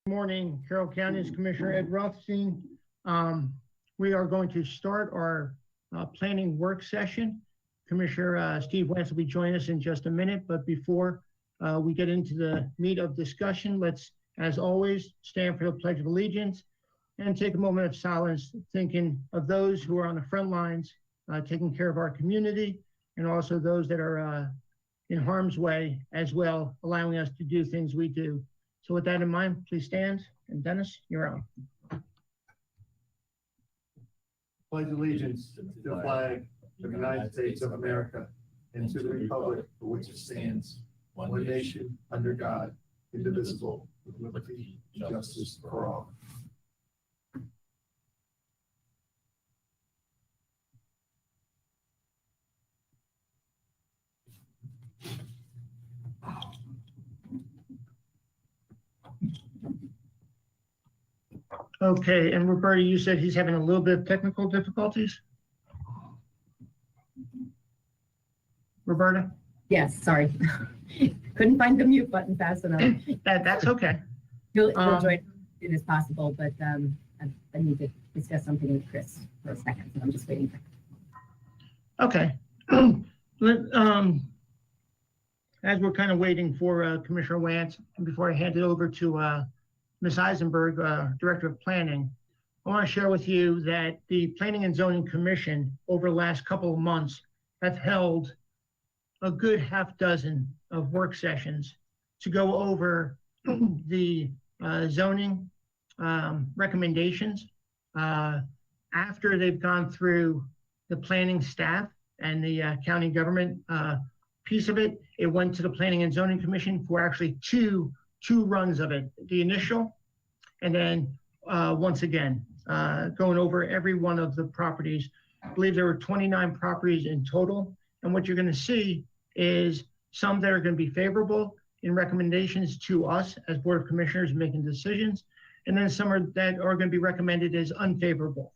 Morning, Carroll County's Commissioner Ed Rothstein. We are going to start our planning work session. Commissioner Steve Wentz will be joining us in just a minute, but before we get into the meat of discussion, let's, as always, stand for the Pledge of Allegiance and take a moment of silence, thinking of those who are on the front lines, taking care of our community, and also those that are in harm's way as well, allowing us to do things we do. So with that in mind, please stand. And Dennis, you're on. Pledge allegiance to the flag of the United States of America and to the republic for which it stands, one nation, under God, indivisible, with liberty and justice for all. Okay, and Roberta, you said he's having a little bit of technical difficulties? Roberta? Yes, sorry. Couldn't find the mute button fast enough. That's okay. He'll join as soon as possible, but I need to discuss something with Chris for a second, so I'm just waiting for Okay. As we're kind of waiting for Commissioner Wentz, and before I hand it over to Ms. Eisenberg, Director of Planning, I want to share with you that the Planning and Zoning Commission over the last couple of months have held a good half dozen of work sessions to go over the zoning recommendations. After they've gone through the planning staff and the county government piece of it, it went to the Planning and Zoning Commission for actually two runs of it, the initial, and then once again, going over every one of the properties. I believe there were 29 properties in total. And what you're going to see is some that are going to be favorable in recommendations to us as Board of Commissioners making decisions, and then some that are going to be recommended as unfavorable.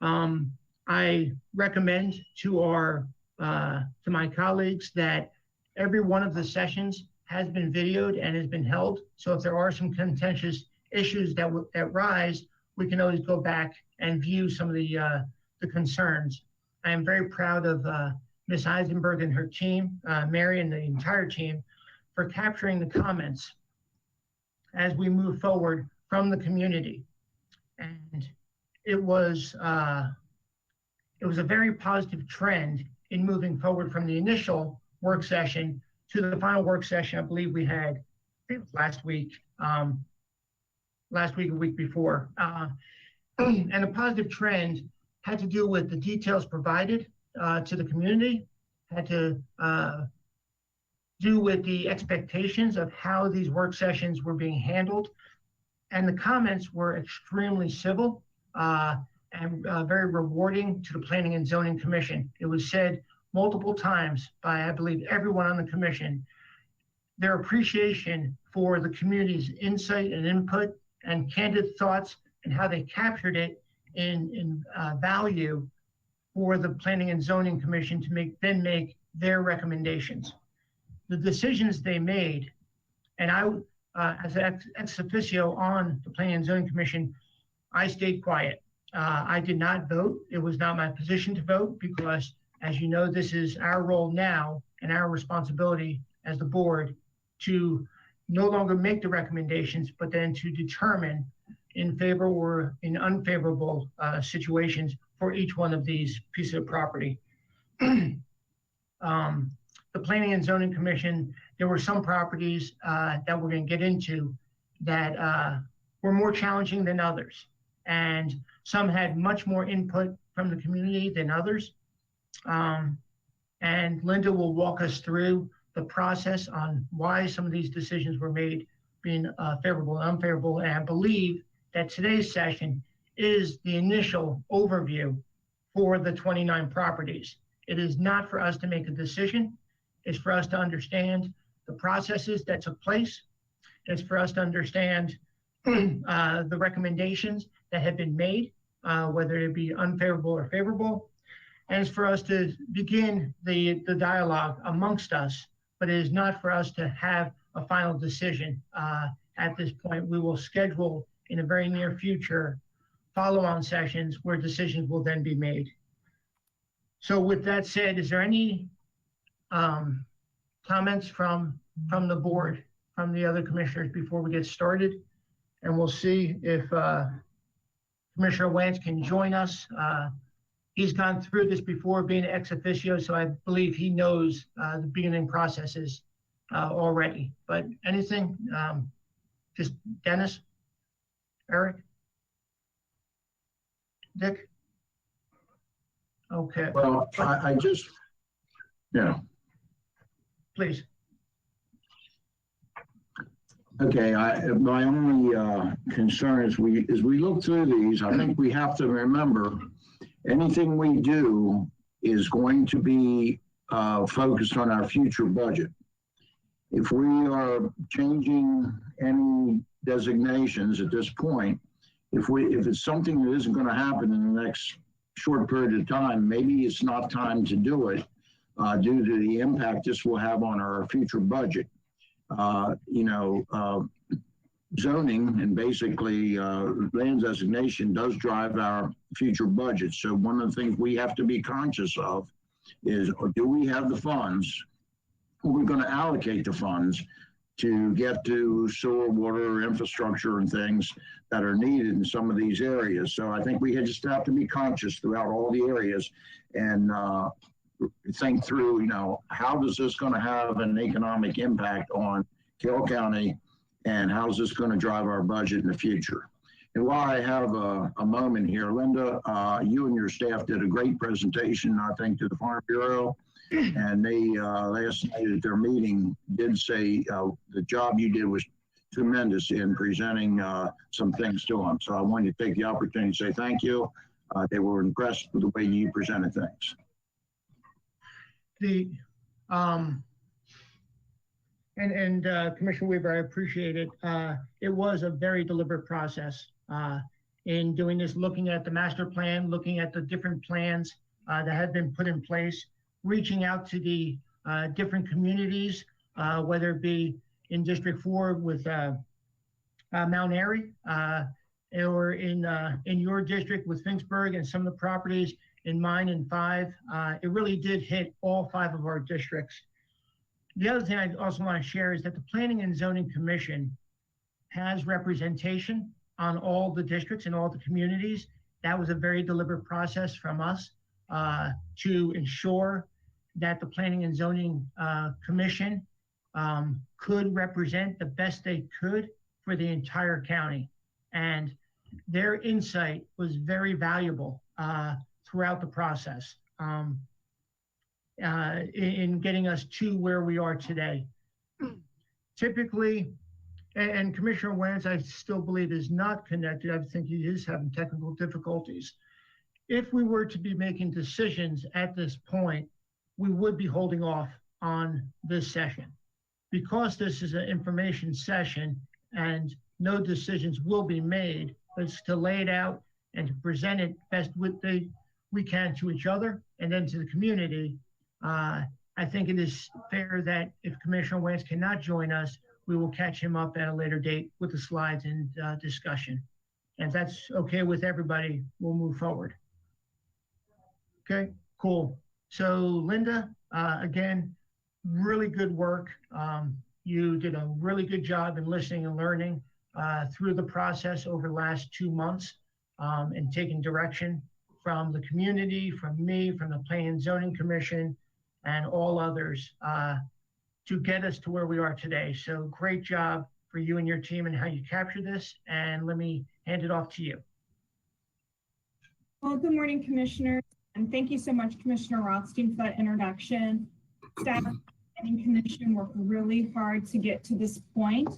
I recommend to my colleagues that every one of the sessions has been videoed and has been held. So if there are some contentious issues that rise, we can always go back and view some of the concerns. I am very proud of Ms. Eisenberg and her team, Mary and the entire team, for capturing the comments as we move forward from the community. And it was a very positive trend in moving forward from the initial work session to the final work session. I believe we had, I think it was last week, a week before. And a positive trend had to do with the details provided to the community, had to do with the expectations of how these work sessions were being handled. And the comments were extremely civil and very rewarding to the Planning and Zoning Commission. It was said multiple times by, I believe, everyone on the commission, their appreciation for the community's insight and input and candid thoughts and how they captured it in value for the Planning and Zoning Commission to make their recommendations. The decisions they made, and I, as ex officio on the Planning and Zoning Commission, I stayed quiet. I did not vote. It was not my position to vote because, as you know, this is our role now and our responsibility as the board to no longer make the recommendations, but then to determine in favor or in unfavorable situations for each one of these pieces of property. The Planning and Zoning Commission, there were some properties that we're going to get into that were more challenging than others. And some had much more input from the community than others. And Linda will walk us through the process on why some of these decisions were made, being favorable and unfavorable. And I believe that today's session is the initial overview for the 29 properties. It is not for us to make a decision. It's for us to understand the processes that took place. It's for us to understand the recommendations that have been made, whether it be unfavorable or favorable. And it's for us to begin the dialogue amongst us, but it is not for us to have a final decision. at this point. We will schedule in a very near future follow-on sessions where decisions will then be made. So with that said, is there any comments from the board, from the other commissioners before we get started? And we'll see if Commissioner Wance can join us. He's gone through this before being ex officio, so I believe he knows the beginning processes already. But anything, just Dennis, Eric, Dick? Okay. Well, I just, yeah. Please. Okay, my only concern is as we look through these, I think we have to remember anything we do is going to be focused on our future budget. If we are changing any designations at this point, if it's something that isn't going to happen in the next short period of time, maybe it's not time to do it due to the impact this will have on our future budget. Zoning and basically land designation does drive our future budget. So one of the things we have to be conscious of is, do we have the funds? Are we going to allocate the funds to get to sewer, water, infrastructure, and things that are needed in some of these areas? So I think we just have to be conscious throughout all the areas and think through, how is this going to have an economic impact on Carroll County, and how's this going to drive our budget in the future? And while I have a moment here, Linda, you and your staff did a great presentation, I think, to the Farm Bureau, and they last night at their meeting did say the job you did was tremendous in presenting some things to them. So I wanted to take the opportunity to say thank you. They were impressed with the way you presented things. Commissioner Weaver, I appreciate it. It was a very deliberate process in doing this, looking at the master plan, looking at the different plans that had been put in place, reaching out to the different communities, whether it be in District 4 with Mount Airy, or in your district with Finksburg and some of the properties in mine and 5. It really did hit all 5 of our districts. The other thing I also want to share is that the Planning and Zoning Commission has representation on all the districts and all the communities. That was a very deliberate process from us to ensure that the Planning and Zoning Commission could represent the best they could for the entire county. And their insight was very valuable throughout the process. In getting us to where we are today. Typically, and Commissioner Wance, I still believe is not connected. I think he is having technical difficulties. If we were to be making decisions at this point, we would be holding off on this session. Because this is an information session and no decisions will be made, but it's to lay it out and to present it best we can to each other and then to the community. I think it is fair that if Commissioner Wance cannot join us, we will catch him up at a later date with the slides and discussion. And if that's okay with everybody, we'll move forward. Okay, cool. So Linda, again, really good work. You did a really good job in listening and learning through the process over the last 2 months and taking direction from the community, from me, from the Planning and Zoning Commission, and all others to get us to where we are today. So great job for you and your team and how you captured this. And let me hand it off to you. Well, good morning, Commissioners. And thank you so much, Commissioner Rothstein, for that introduction. Staff and Commission worked really hard to get to this point.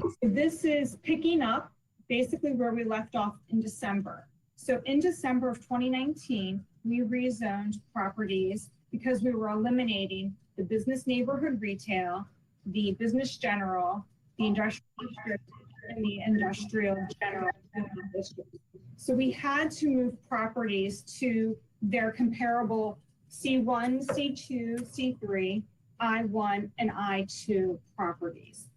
So this is picking up basically where we left off in December. So in December of 2019, we rezoned properties because we were eliminating the business neighborhood retail, the business general, the industrial district, and the industrial general district. So we had to move properties to their comparable C1, C2, C3, I1, and I2 properties.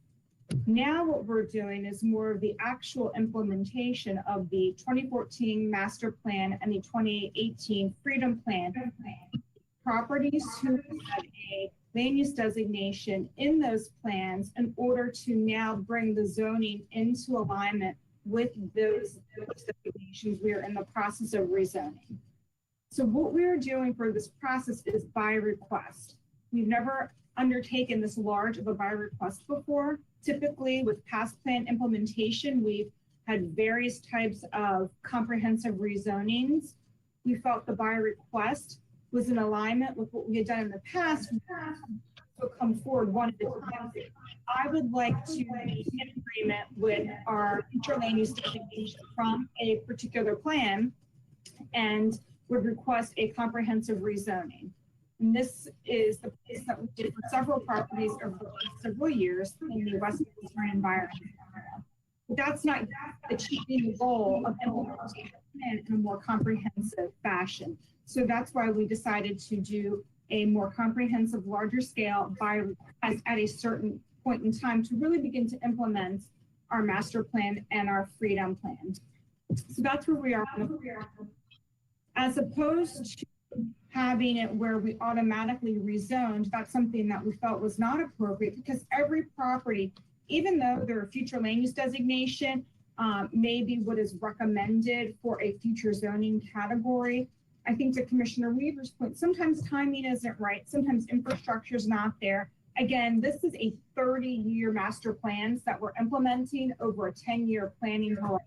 Now what we're doing is more of the actual implementation of the 2014 master plan and the 2018 freedom plan. Properties who had a land use designation in those plans in order to now bring the zoning into alignment with those designations. We are in the process of rezoning. So what we're doing for this process is by request. We've never undertaken this large of a by request before. Typically with past plan implementation, we've had various types of comprehensive rezonings. We felt the by request was in alignment with what we had done in the past. So come forward one at a time. I would like to be in agreement with our future land use designation from a particular plan and would request a comprehensive rezoning. And this is the place that we did for several properties over the last several years in the Westminster environment. But that's not achieving the goal of implementing the plan in a more comprehensive fashion. So that's why we decided to do a more comprehensive, larger scale by request at a certain point in time to really begin to implement our master plan and our freedom plan. So that's where we are. As opposed to having it where we automatically rezoned, that's something that we felt was not appropriate because every property, even though their future land use designation may be what is recommended for a future zoning category, I think to Commissioner Weaver's point, sometimes timing isn't right, sometimes infrastructure is not there. Again, this is a 30-year master plans that we're implementing over a 10-year planning horizon.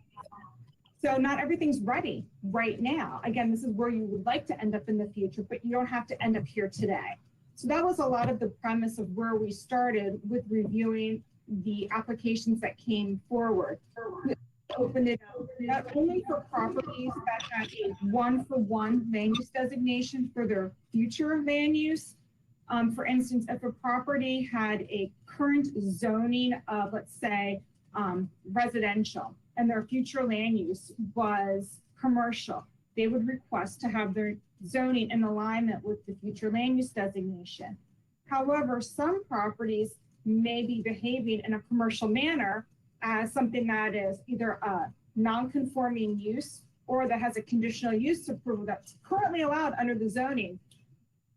So not everything's ready right now. Again, this is where you would like to end up in the future, but you don't have to end up here today. So that was a lot of the premise of where we started with reviewing the applications that came forward. We opened it up not only for properties that had a one-for-one land use designation for their future land use. For instance, if a property had a current zoning of, let's say, residential, and their future land use was commercial, they would request to have their zoning in alignment with the future land use designation. However, some properties may be behaving in a commercial manner as something that is either a non-conforming use or that has a conditional use approval that's currently allowed under the zoning.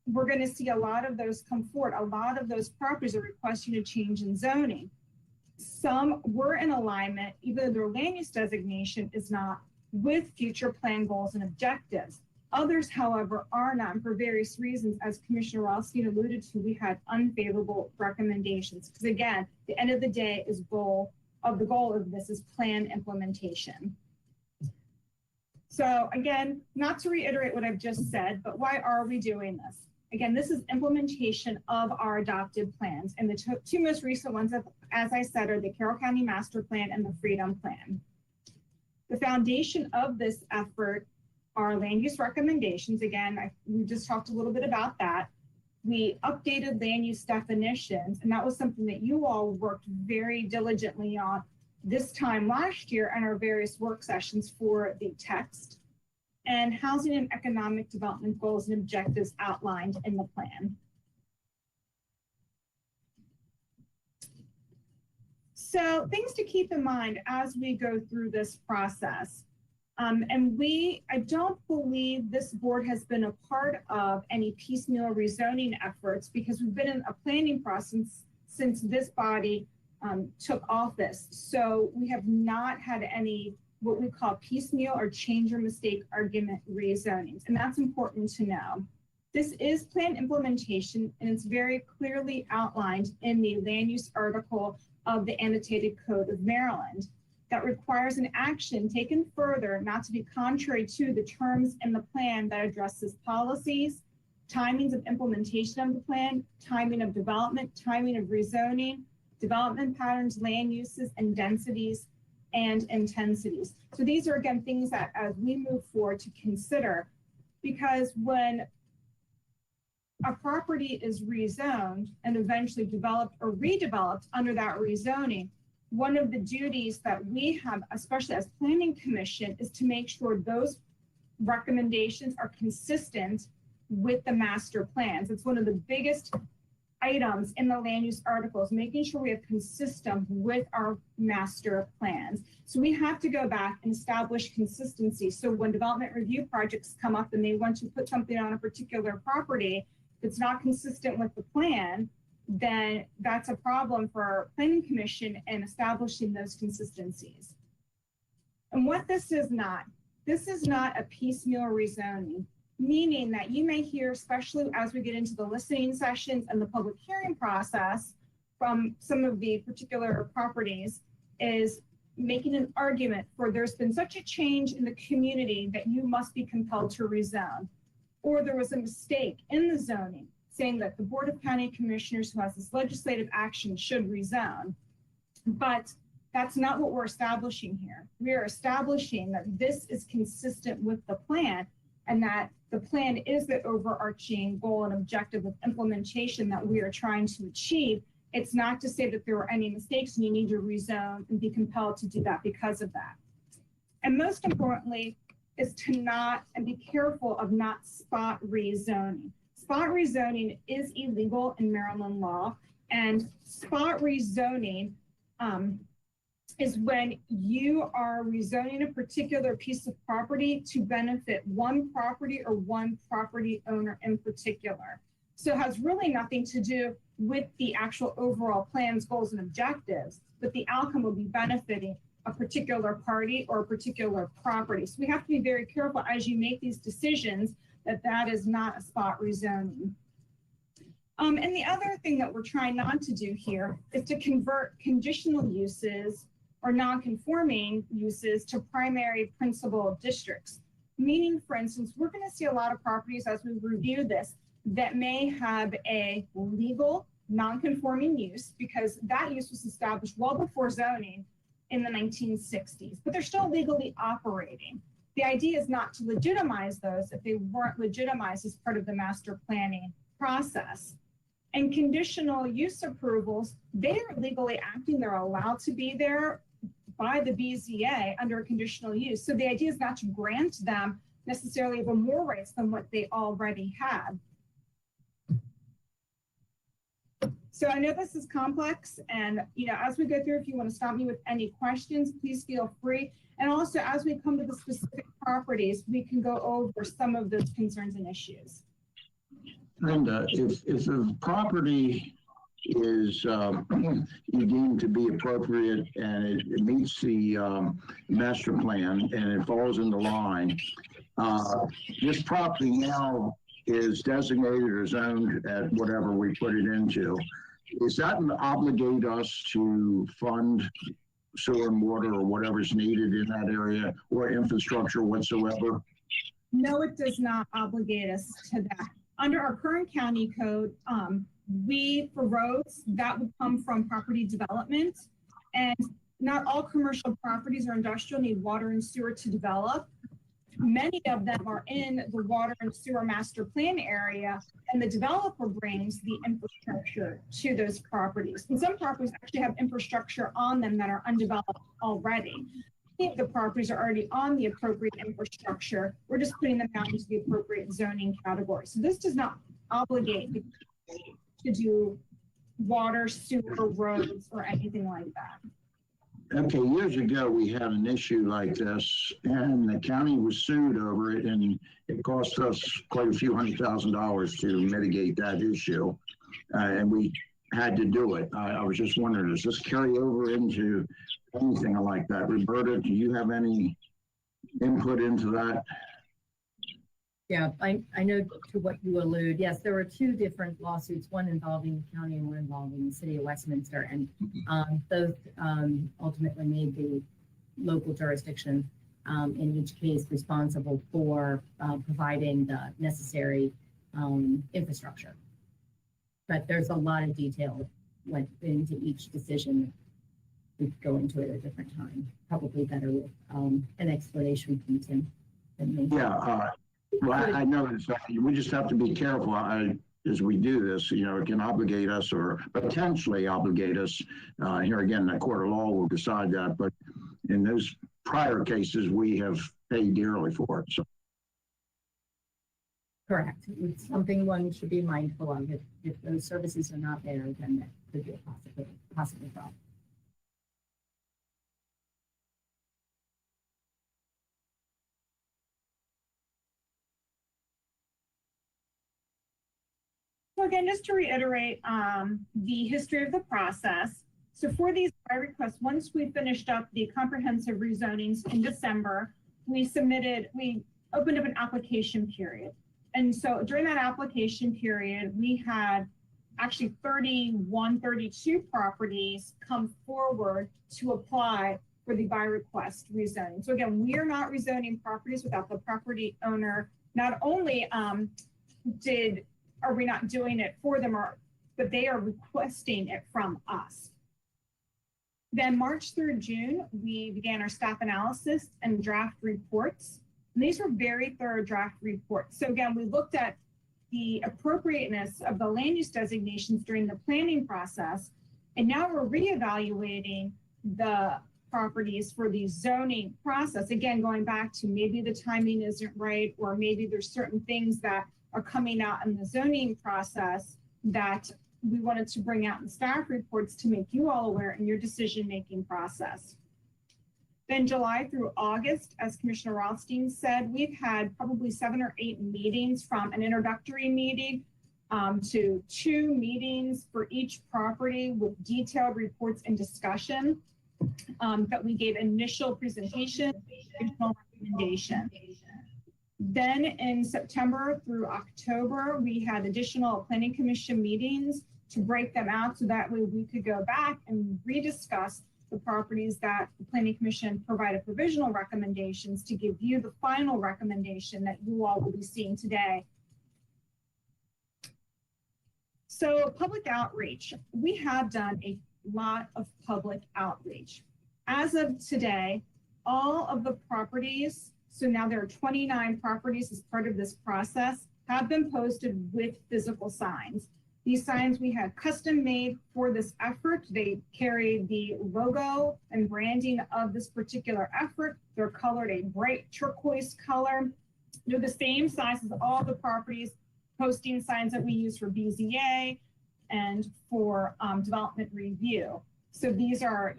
We're going to see a lot of those come forward. A lot of those properties are requesting a change in zoning. Some were in alignment, even though their land use designation is not, with future plan goals and objectives. Others, however, are not, and for various reasons, as Commissioner Rothstein alluded to, we had unfavorable recommendations. Because again, the end of the day is the goal of this is plan implementation. So again, not to reiterate what I've just said, but why are we doing this? Again, this is implementation of our adopted plans. And the two most recent ones, as I said, are the Carroll County Master Plan and the Freedom Plan. The foundation of this effort are land use recommendations. Again, we just talked a little bit about that. We updated land use definitions, and that was something that you all worked very diligently on this time last year in our various work sessions for the text, and housing and economic development goals and objectives outlined in the plan. So things to keep in mind as we go through this process. I don't believe this board has been a part of any piecemeal rezoning efforts because we've been in a planning process since this body took office. So we have not had any what we call piecemeal or change or mistake argument rezonings. And that's important to know. This is plan implementation, and it's very clearly outlined in the land use article of the Annotated Code of Maryland that requires an action taken further not to be contrary to the terms in the plan that addresses policies, timings of implementation of the plan, timing of development, timing of rezoning, development patterns, land uses, and densities and intensities. So these are, again, things that as we move forward to consider, because when a property is rezoned and eventually developed or redeveloped under that rezoning, one of the duties that we have, especially as Planning Commission, is to make sure those recommendations are consistent with the master plans. It's one of the biggest items in the land use articles, making sure we have consistent with our master plans. So we have to go back and establish consistency. So when development review projects come up and they want to put something on a particular property that's not consistent with the plan, then that's a problem for our planning commission in establishing those consistencies. And what this is not a piecemeal rezoning, meaning that you may hear, especially as we get into the listening sessions and the public hearing process from some of the particular properties, is making an argument for there's been such a change in the community that you must be compelled to rezone. Or there was a mistake in the zoning saying that the Board of County Commissioners who has this legislative action should rezone. But that's not what we're establishing here. We are establishing that this is consistent with the plan and that the plan is the overarching goal and objective of implementation that we are trying to achieve. It's not to say that there were any mistakes and you need to rezone and be compelled to do that because of that. And most importantly is to not, and be careful of not spot rezoning. Spot rezoning is illegal in Maryland law, and spot rezoning is when you are rezoning a particular piece of property to benefit one property or one property owner in particular. So it has really nothing to do with the actual overall plans, goals, and objectives, but the outcome will be benefiting a particular party or a particular property. So we have to be very careful as you make these decisions that that is not a spot rezoning. And the other thing that we're trying not to do here is to convert conditional uses or non-conforming uses to primary principal districts. Meaning, for instance, we're going to see a lot of properties as we review this that may have a legal non-conforming use because that use was established well before zoning in the 1960s, but they're still legally operating. The idea is not to legitimize those if they weren't legitimized as part of the master planning process. And conditional use approvals, they are legally acting, they're allowed to be there by the BZA under conditional use. So the idea is not to grant them necessarily even more rights than what they already have. So I know this is complex, and as we go through, if you want to stop me with any questions, please feel free. And also, as we come to the specific properties, we can go over some of those concerns and issues. Linda, if the property is you deem to be appropriate and it meets the master plan and it falls in the line, this property now is designated or zoned at whatever we put it into. Does that obligate us to fund sewer and water or whatever's needed in that area or infrastructure whatsoever? No, it does not obligate us to that. Under our current county code, for roads, that would come from property development, and not all commercial properties or industrial need water and sewer to develop. Many of them are in the water and sewer master plan area, and the developer brings the infrastructure to those properties. And some properties actually have infrastructure on them that are undeveloped already. If the properties are already on the appropriate infrastructure, we're just putting them out into the appropriate zoning category. So this does not obligate to do water, sewer, roads, or anything like that. Okay, years ago, we had an issue like this and the county was sued over it and it cost us quite a few $100,000 to mitigate that issue. And we had to do it. I was just wondering, does this carry over into anything like that? Roberta, do you have any input into that? Yeah, I know to what you allude. Yes, there were two different lawsuits, one involving the county and one involving the city of Westminster, and both ultimately made the local jurisdiction in each case responsible for providing the necessary infrastructure. But there's a lot of detail went into each decision. We could go into it at a different time. Probably better with an explanation from Tim than me. Yeah. Well, I know we just have to be careful as we do this. It can obligate us or potentially obligate us. Here again, the court of law will decide that. But in those prior cases, we have paid dearly for it. So. Correct. It's something one should be mindful of. If those services are not there, then that could be a possible problem. So again, just to reiterate the history of the process. So for these requests, once we finished up the comprehensive rezonings in December, we opened up an application period. And so during that application period, we had actually 32 properties come forward to apply for the by request rezoning. So again, we are not rezoning properties without the property owner. Not only are we not doing it for them, but they are requesting it from us. Then March through June, we began our staff analysis and draft reports. And these were very thorough draft reports. So again, we looked at the appropriateness of the land use designations during the planning process. And now we're reevaluating the properties for the zoning process. Again, going back to maybe the timing isn't right, or maybe there's certain things that are coming out in the zoning process that we wanted to bring out in staff reports to make you all aware in your decision-making process. Then July through August, as Commissioner Rothstein said, we've had probably 7 or 8 meetings, from an introductory meeting to 2 meetings for each property with detailed reports and discussion that we gave initial presentation, original recommendation. Then in September through October, we had additional planning commission meetings to break them out so that way we could go back and rediscuss the properties that the planning commission provided provisional recommendations to give you the final recommendation that you all will be seeing today. So public outreach, we have done a lot of public outreach. As of today, all of the properties, so now there are 29 properties as part of this process, have been posted with physical signs. These signs we had custom made for this effort. They carry the logo and branding of this particular effort. They're colored a bright turquoise color. They're the same size as all the properties posting signs that we use for BZA and for development review. So these are,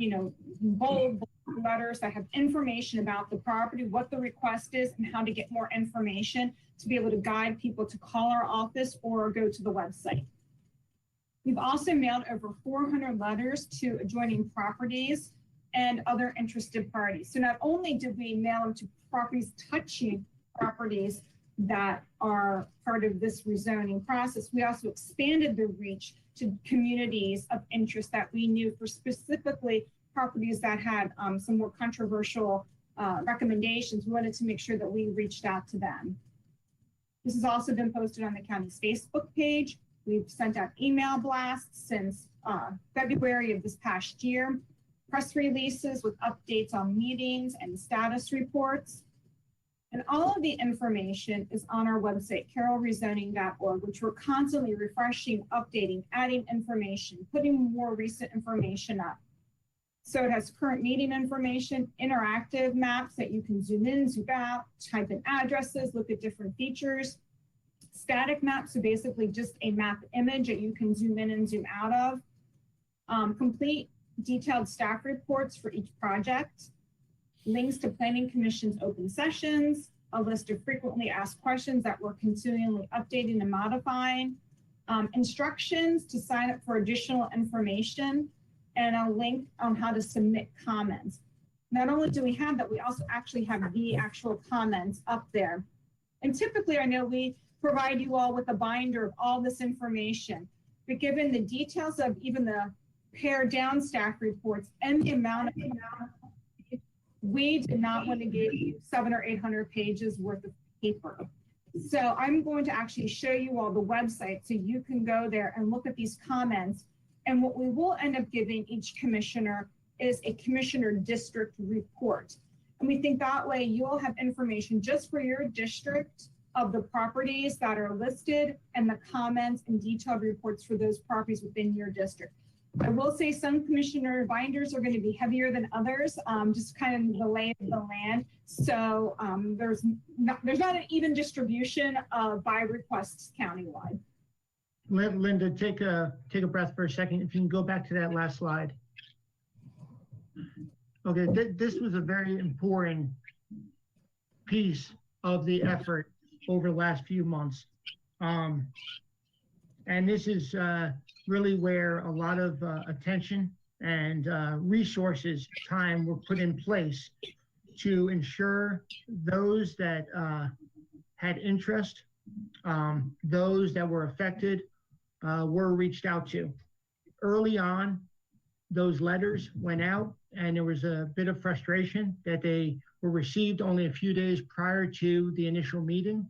bold letters that have information about the property, what the request is, and how to get more information to be able to guide people to call our office or go to the website. We've also mailed over 400 letters to adjoining properties and other interested parties. So not only did we mail them to properties touching properties that are part of this rezoning process, we also expanded the reach to communities of interest that we knew for specifically properties that had some more controversial recommendations. We wanted to make sure that we reached out to them. This has also been posted on the county's Facebook page. We've sent out email blasts since February of this past year, press releases with updates on meetings and status reports. And all of the information is on our website, carrollrezoning.org, which we're constantly refreshing, updating, adding information, putting more recent information up. So it has current meeting information, interactive maps that you can zoom in, zoom out, type in addresses, look at different features. Static maps, so basically just a map image that you can zoom in and zoom out of. Complete detailed staff reports for each project. Links to Planning Commission's open sessions, a list of frequently asked questions that we're continually updating and modifying, instructions to sign up for additional information, and a link on how to submit comments. Not only do we have that, we also actually have the actual comments up there. And typically, I know we provide you all with a binder of all this information, but given the details of even the pared down staff reports and the amount of we did not want to give you 700 or 800 pages worth of paper. So I'm going to actually show you all the website so you can go there and look at these comments. And what we will end up giving each commissioner is a commissioner district report. And we think that way you'll have information just for your district of the properties that are listed and the comments and detailed reports for those properties within your district. I will say some commissioner binders are going to be heavier than others, just kind of the lay of the land. So there's not an even distribution by requests countywide. Linda, take a breath for a second. If you can go back to that last slide. Okay, this was a very important piece of the effort over the last few months. And this is really where a lot of attention and resources, time were put in place to ensure those that had interest, those that were affected, were reached out to. Early on, those letters went out and there was a bit of frustration that they were received only a few days prior to the initial meeting.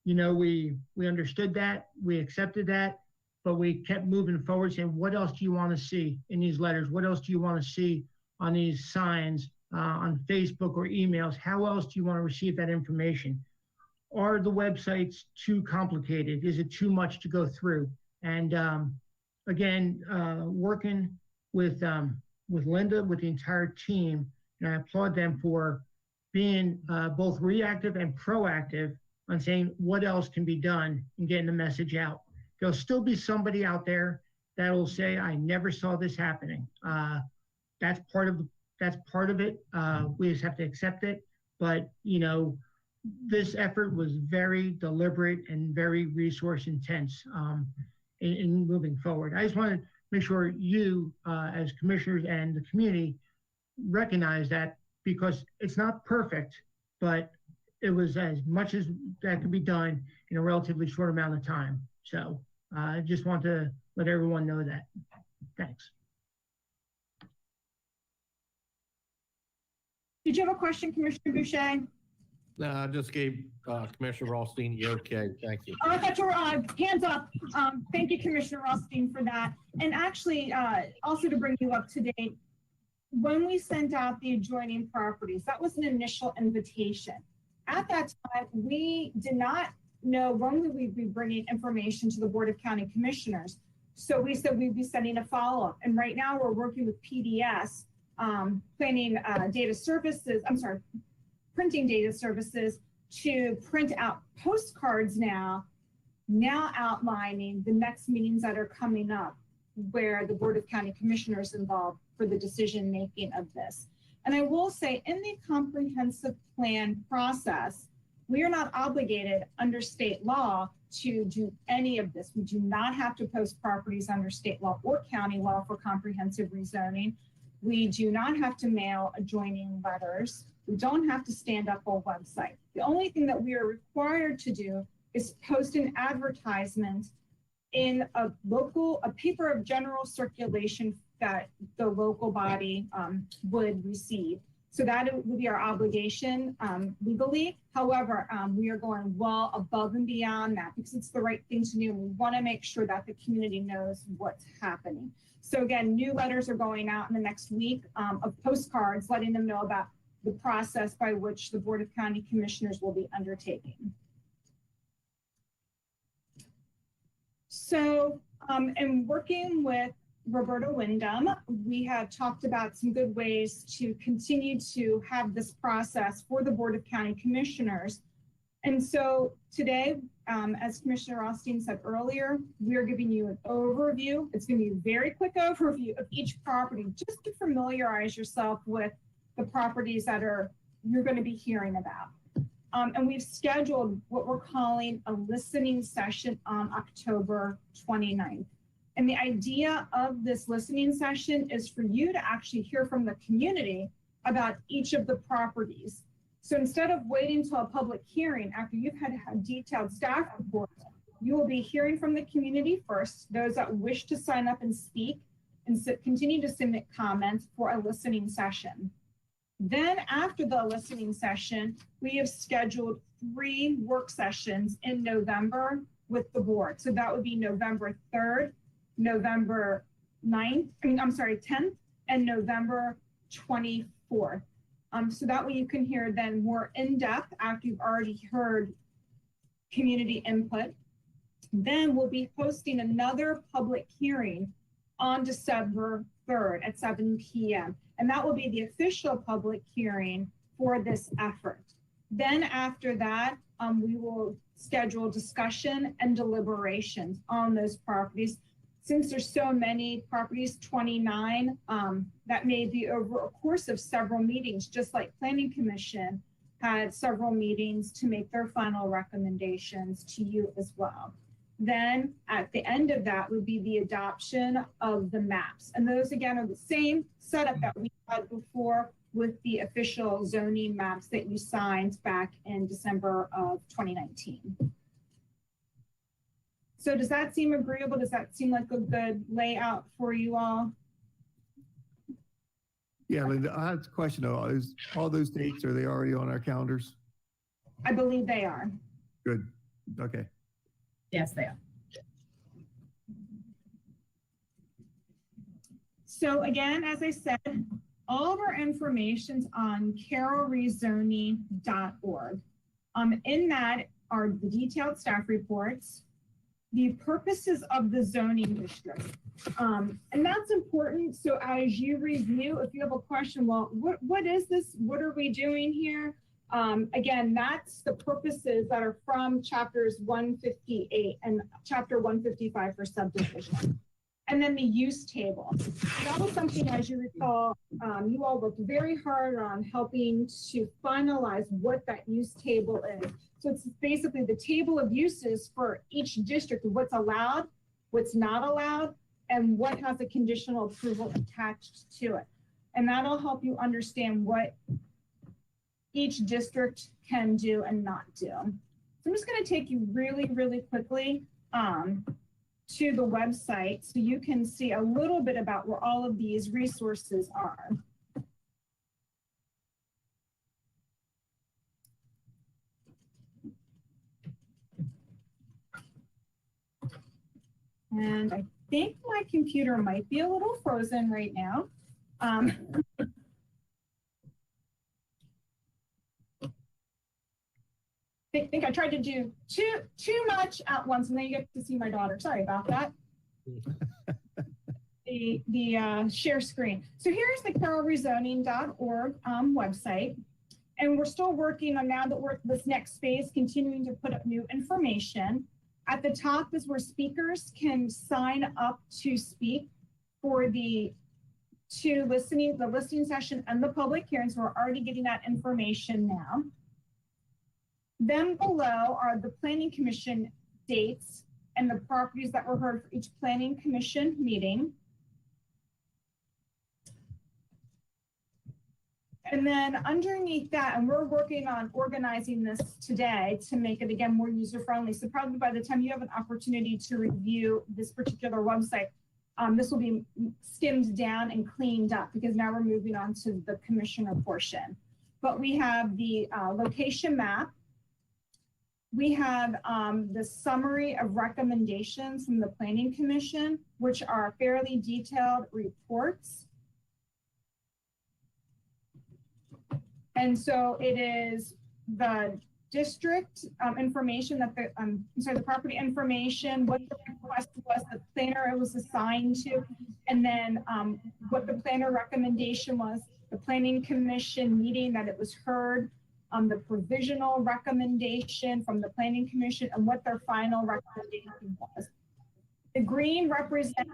You know, we understood that, we accepted that, but we kept moving forward saying, what else do you want to see in these letters? What else do you want to see on these signs, on Facebook or emails? How else do you want to receive that information? Are the websites too complicated? Is it too much to go through? And again, working with Linda, with the entire team, and I applaud them for being both reactive and proactive on saying what else can be done and getting the message out. There'll still be somebody out there that will say, I never saw this happening. That's part of it. We just have to accept it. But, you know, this effort was very deliberate and very resource intense in moving forward. I just want to make sure you, as commissioners and the community, recognize that, because it's not perfect, but it was as much as that could be done in a relatively short amount of time. So I just want to let everyone know that. Thanks. Did you have a question, Commissioner Boucher? No, I just gave Commissioner Rothstein the okay. Thank you. Oh, I thought you were hands up. Thank you, Commissioner Rothstein, for that. And actually, also to bring you up to date, when we sent out the adjoining properties, that was an initial invitation. At that time, we did not know when we would be bringing information to the Board of County Commissioners. So we said we'd be sending a follow-up. And right now we're working with PDS, printing data services to print out postcards now outlining the next meetings that are coming up where the Board of County Commissioners involved for the decision making of this. And I will say, in the comprehensive plan process, we are not obligated under state law to do any of this. We do not have to post properties under state law or county law for comprehensive rezoning. We do not have to mail adjoining letters. We don't have to stand up a website. The only thing that we are required to do is post an advertisement in a paper of general circulation that the local body would receive. So that would be our obligation legally. However, we are going well above and beyond that because it's the right thing to do. We want to make sure that the community knows what's happening. So again, new letters are going out in the next week of postcards letting them know about the process by which the Board of County Commissioners will be undertaking. So in working with Roberta Wyndham, we have talked about some good ways to continue to have this process for the Board of County Commissioners. And so today, as Commissioner Rothstein said earlier, we are giving you an overview. It's going to be a very quick overview of each property, just to familiarize yourself with the properties that you're going to be hearing about. And we've scheduled what we're calling a listening session on October 29th. And the idea of this listening session is for you to actually hear from the community about each of the properties. So instead of waiting till a public hearing after you've had a detailed staff report, you will be hearing from the community first, those that wish to sign up and speak, and continue to submit comments for a listening session. Then after the listening session, we have scheduled 3 work sessions in November with the board. So that would be November 3rd, November 10th, and November 24th. So that way you can hear then more in depth after you've already heard community input. Then we'll be hosting another public hearing on December 3rd at 7 p.m. And that will be the official public hearing for this effort. Then after that, we will schedule discussion and deliberations on those properties. Since there's so many properties, 29, that may be over a course of several meetings, just like Planning Commission had several meetings to make their final recommendations to you as well. Then at the end of that would be the adoption of the maps. And those again are the same setup that we had before with the official zoning maps that you signed back in December of 2019. So does that seem agreeable? Does that seem like a good layout for you all? Yeah, Linda, I have a question though. Is all those dates, are they already on our calendars? I believe they are. Good. Okay. Yes, they are. So again, as I said, all of our information's on carrollrezoning.org. In that are the detailed staff reports, the purposes of the zoning district. And that's important. So as you review, if you have a question, well, what is this? What are we doing here? Again, that's the purposes that are from chapters 158 and chapter 155 for subdivision. And then the use table. That was something, as you recall, you all worked very hard on helping to finalize what that use table is. So it's basically the table of uses for each district, what's allowed, what's not allowed, and what has a conditional approval attached to it. And that'll help you understand what each district can do and not do. So I'm just going to take you really, really quickly to the website so you can see a little bit about where all of these resources are. And I think my computer might be a little frozen right now. I think I tried to do too much at once, and then you get to see my daughter. Sorry about that. The share screen. So here's the carrollrezoning.org website. And we're still working on, now that we're at this next phase, continuing to put up new information. At the top is where speakers can sign up to speak for the listening session and the public hearings. We're already getting that information now. Then below are the Planning Commission dates and the properties that were heard for each Planning Commission meeting. And then underneath that, and we're working on organizing this today to make it again more user-friendly. So probably by the time you have an opportunity to review this particular website, this will be skimmed down and cleaned up because now we're moving on to the commissioner portion. But we have the location map. We have the summary of recommendations from the Planning Commission, which are fairly detailed reports. And so it is the district information that the property information, what the request was, the planner it was assigned to, and then what the planner recommendation was, the Planning Commission meeting that it was heard, the provisional recommendation from the Planning Commission, and what their final recommendation was. The green represents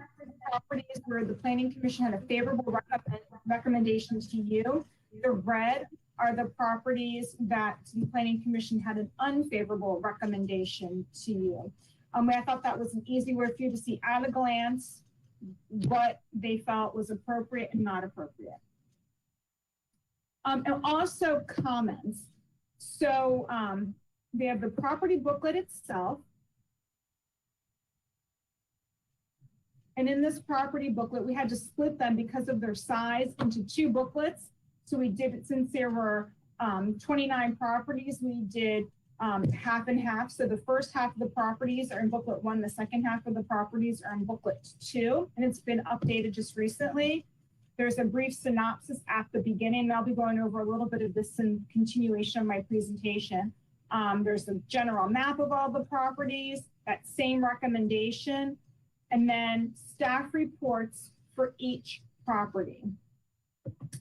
properties where the Planning Commission had a favorable recommendation to you. The red are the properties that the Planning Commission had an unfavorable recommendation to you. I thought that was an easy way for you to see at a glance what they felt was appropriate and not appropriate. And also comments. So they have the property booklet itself. And in this property booklet, we had to split them because of their size into two booklets. So we did it, since there were 29 properties, we did half and half. So the first half of the properties are in booklet 1, the second half of the properties are in booklet 2, and it's been updated just recently. There's a brief synopsis at the beginning, and I'll be going over a little bit of this in continuation of my presentation. There's a general map of all the properties, that same recommendation. and then staff reports for each property.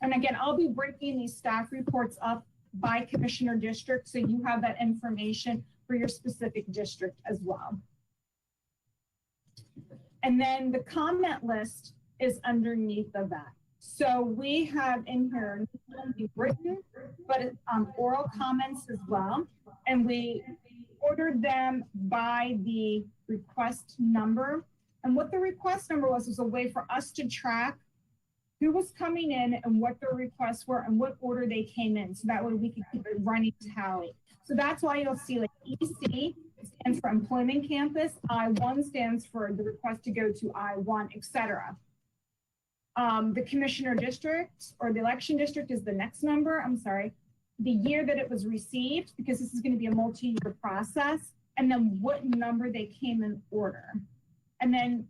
And again, I'll be breaking these staff reports up by commissioner district, so you have that information for your specific district as well. And then the comment list is underneath of that. So we have in here not only written, but oral comments as well. And we ordered them by the request number. And what the request number was a way for us to track who was coming in and what their requests were and what order they came in. So that way we could keep a running tally. So that's why you'll see like EC stands for Employment Campus, I1 stands for the request to go to I1, etc. The commissioner district or the election district is the next number. I'm sorry. The year that it was received, because this is going to be a multi-year process, and then what number they came in order. And then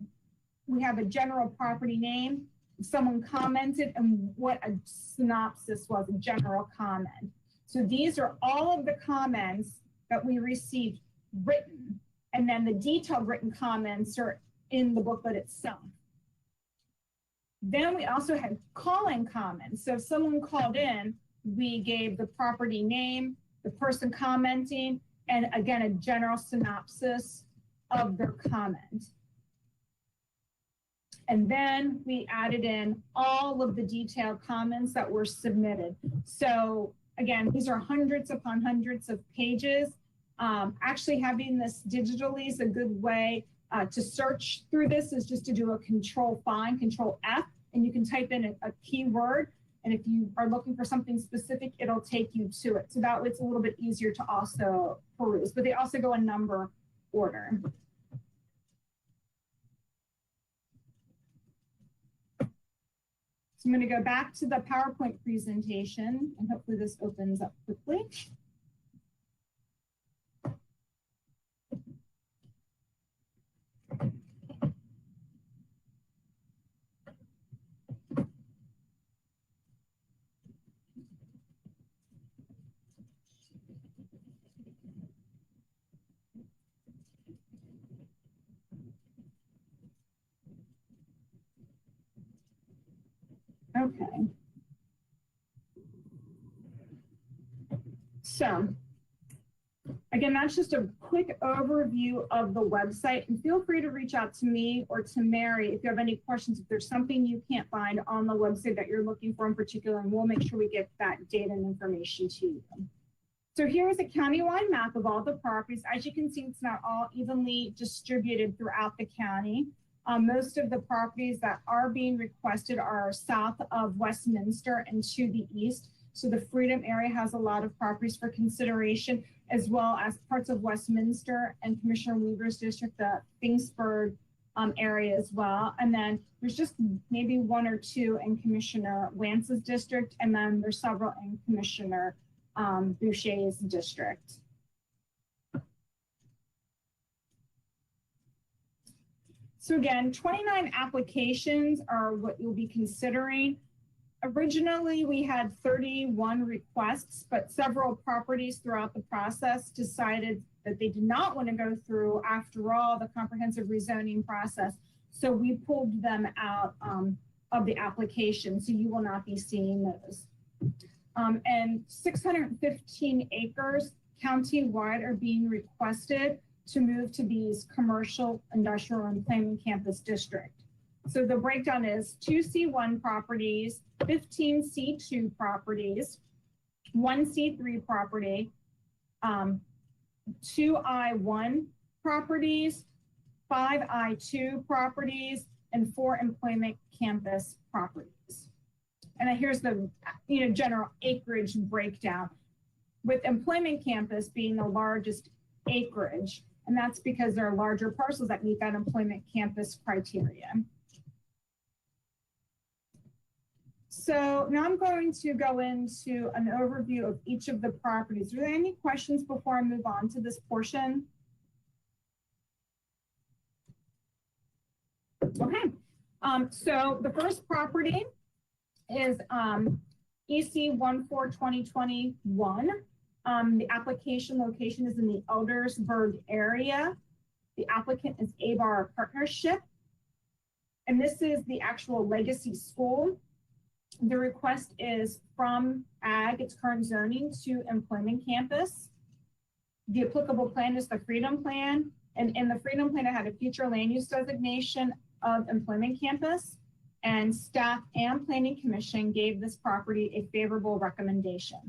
we have a general property name, someone commented, and what a synopsis was, a general comment. So these are all of the comments that we received written, and then the detailed written comments are in the booklet itself. Then we also had call-in comments. So if someone called in, we gave the property name, the person commenting, and again, a general synopsis of their comment. And then we added in all of the detailed comments that were submitted. So again, these are hundreds upon hundreds of pages. Actually having this digitally is a good way to search through this, is just to do a control F, and you can type in a keyword. And if you are looking for something specific, it'll take you to it. So that way it's a little bit easier to also peruse, but they also go in number order. So I'm going to go back to the PowerPoint presentation, and hopefully this opens up quickly. Okay. So again, that's just a quick overview of the website, and feel free to reach out to me or to Mary if you have any questions, if there's something you can't find on the website that you're looking for in particular, and we'll make sure we get that data and information to you. So here is a countywide map of all the properties. As you can see, it's not all evenly distributed throughout the county. Most of the properties that are being requested are south of Westminster and to the east. So the Freedom area has a lot of properties for consideration, as well as parts of Westminster and Commissioner Weaver's district, the Finksburg area as well. And then there's just maybe one or two in Commissioner Wance's district, and then there's several in Commissioner Boucher's district. So again, 29 applications are what you'll be considering. Originally, we had 31 requests, but several properties throughout the process decided that they did not want to go through, after all, the comprehensive rezoning process. So we pulled them out of the application, so you will not be seeing those. And 615 acres countywide are being requested to move to these commercial, industrial, and employment campus district. So the breakdown is 2 C1 properties, 15 C2 properties, 1 C3 property, 2 I1 properties, 5 I2 properties, and 4 employment campus properties. And then here's the general acreage breakdown, with employment campus being the largest acreage. And that's because there are larger parcels that meet that employment campus criteria. So now I'm going to go into an overview of each of the properties. Are there any questions before I move on to this portion? Okay, so the first property is EC 14-2021. The application location is in the Eldersburg area. The applicant is Abar Partnership. And this is the actual legacy school. The request is from ag, its current zoning, to employment campus. The applicable plan is the Freedom Plan. And in the Freedom Plan, it had a future land use designation of employment campus. And staff and planning commission gave this property a favorable recommendation.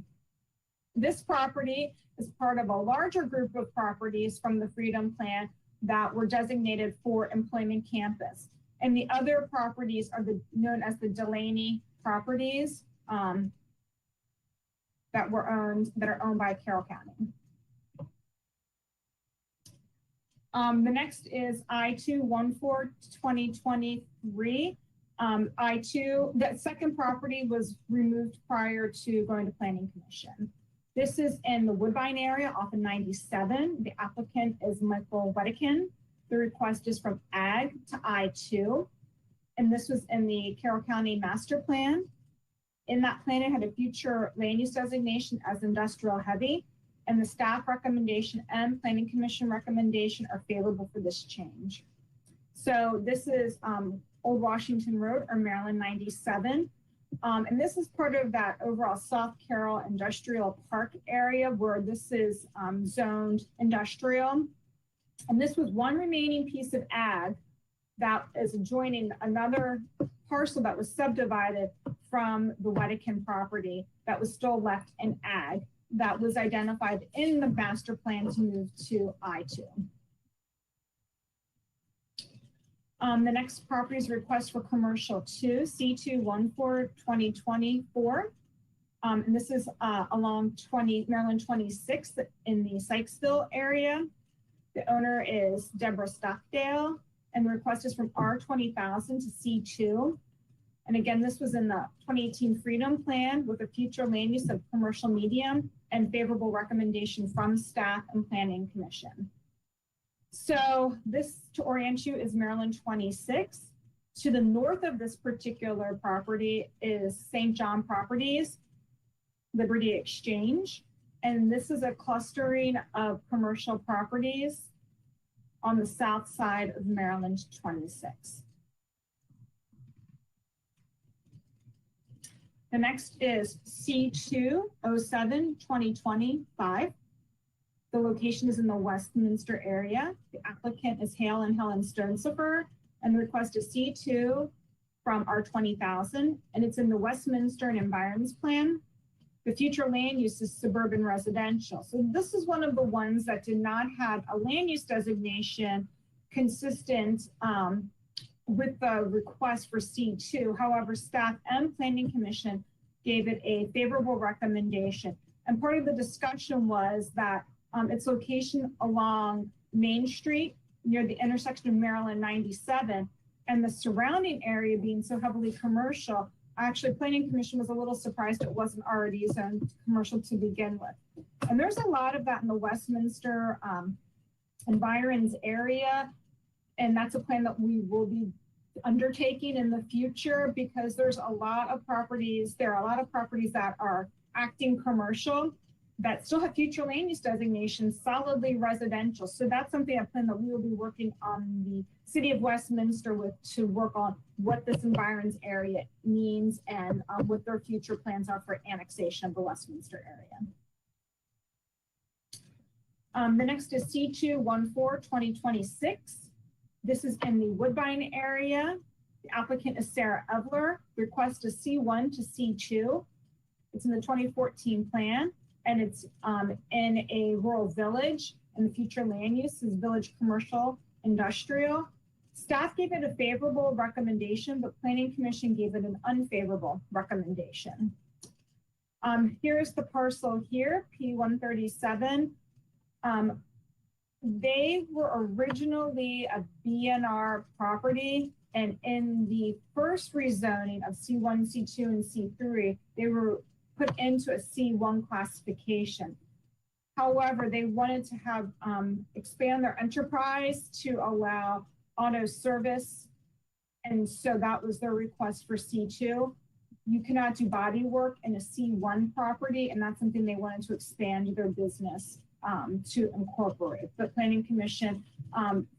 This property is part of a larger group of properties from the Freedom Plan that were designated for employment campus. And the other properties are known as the Delaney properties that are owned by Carroll County. The next is I-214-2023. I-2, that second property was removed prior to going to Planning Commission. This is in the Woodbine area off of 97. The applicant is Michael Wedekin. The request is from ag to I-2. And this was in the Carroll County Master Plan. In that plan, it had a future land use designation as industrial heavy, and the staff recommendation and Planning Commission recommendation are favorable for this change. So this is Old Washington Road, or Maryland 97. And this is part of that overall South Carroll Industrial Park area where this is zoned industrial. And this was one remaining piece of ag that is adjoining another parcel that was subdivided from the Wedekin property that was still left in ag that was identified in the master plan to move to I-2. The next property is a request for commercial 2, C214-2024. And this is along Maryland 26 in the Sykesville area. The owner is Deborah Stockdale, and the request is from R20,000 to C2. And again, this was in the 2018 Freedom Plan with a future land use of commercial medium and favorable recommendation from staff and Planning Commission. So this, to orient you, is Maryland 26. To the north of this particular property is St. John Properties, Liberty Exchange. And this is a clustering of commercial properties on the south side of Maryland 26. The next is C207-2025. The location is in the Westminster area. The applicant is Hale and Helen Stonesifer, and the request is C2 from R20,000, and it's in the Westminster and Environs Plan. The future land use is suburban residential. So this is one of the ones that did not have a land use designation consistent with the request for C2. However, staff and Planning Commission gave it a favorable recommendation. And part of the discussion was that its location along Main Street near the intersection of Maryland 97 and the surrounding area being so heavily commercial, actually Planning Commission was a little surprised it wasn't already zoned commercial to begin with. And there's a lot of that in the Westminster Environs area. And that's a plan that we will be undertaking in the future because there's a lot of properties, there are a lot of properties that are acting commercial that still have future land use designations, solidly residential. So that's something I plan that we will be working on the City of Westminster with to work on what this environs area means and what their future plans are for annexation of the Westminster area. The next is C214-2026. This is in the Woodbine area. The applicant is Sarah Evler. Request is C1 to C2. It's in the 2014 plan, and it's in a rural village, and the future land use is village commercial industrial. Staff gave it a favorable recommendation, but Planning Commission gave it an unfavorable recommendation. Here's the parcel here, P137. They were originally a BNR property, and in the first rezoning of C1, C2, and C3, they were put into a C1 classification. However, they wanted to have expand their enterprise to allow auto service, and so that was their request for C2. You cannot do body work in a C1 property, and that's something they wanted to expand their business to incorporate. But Planning Commission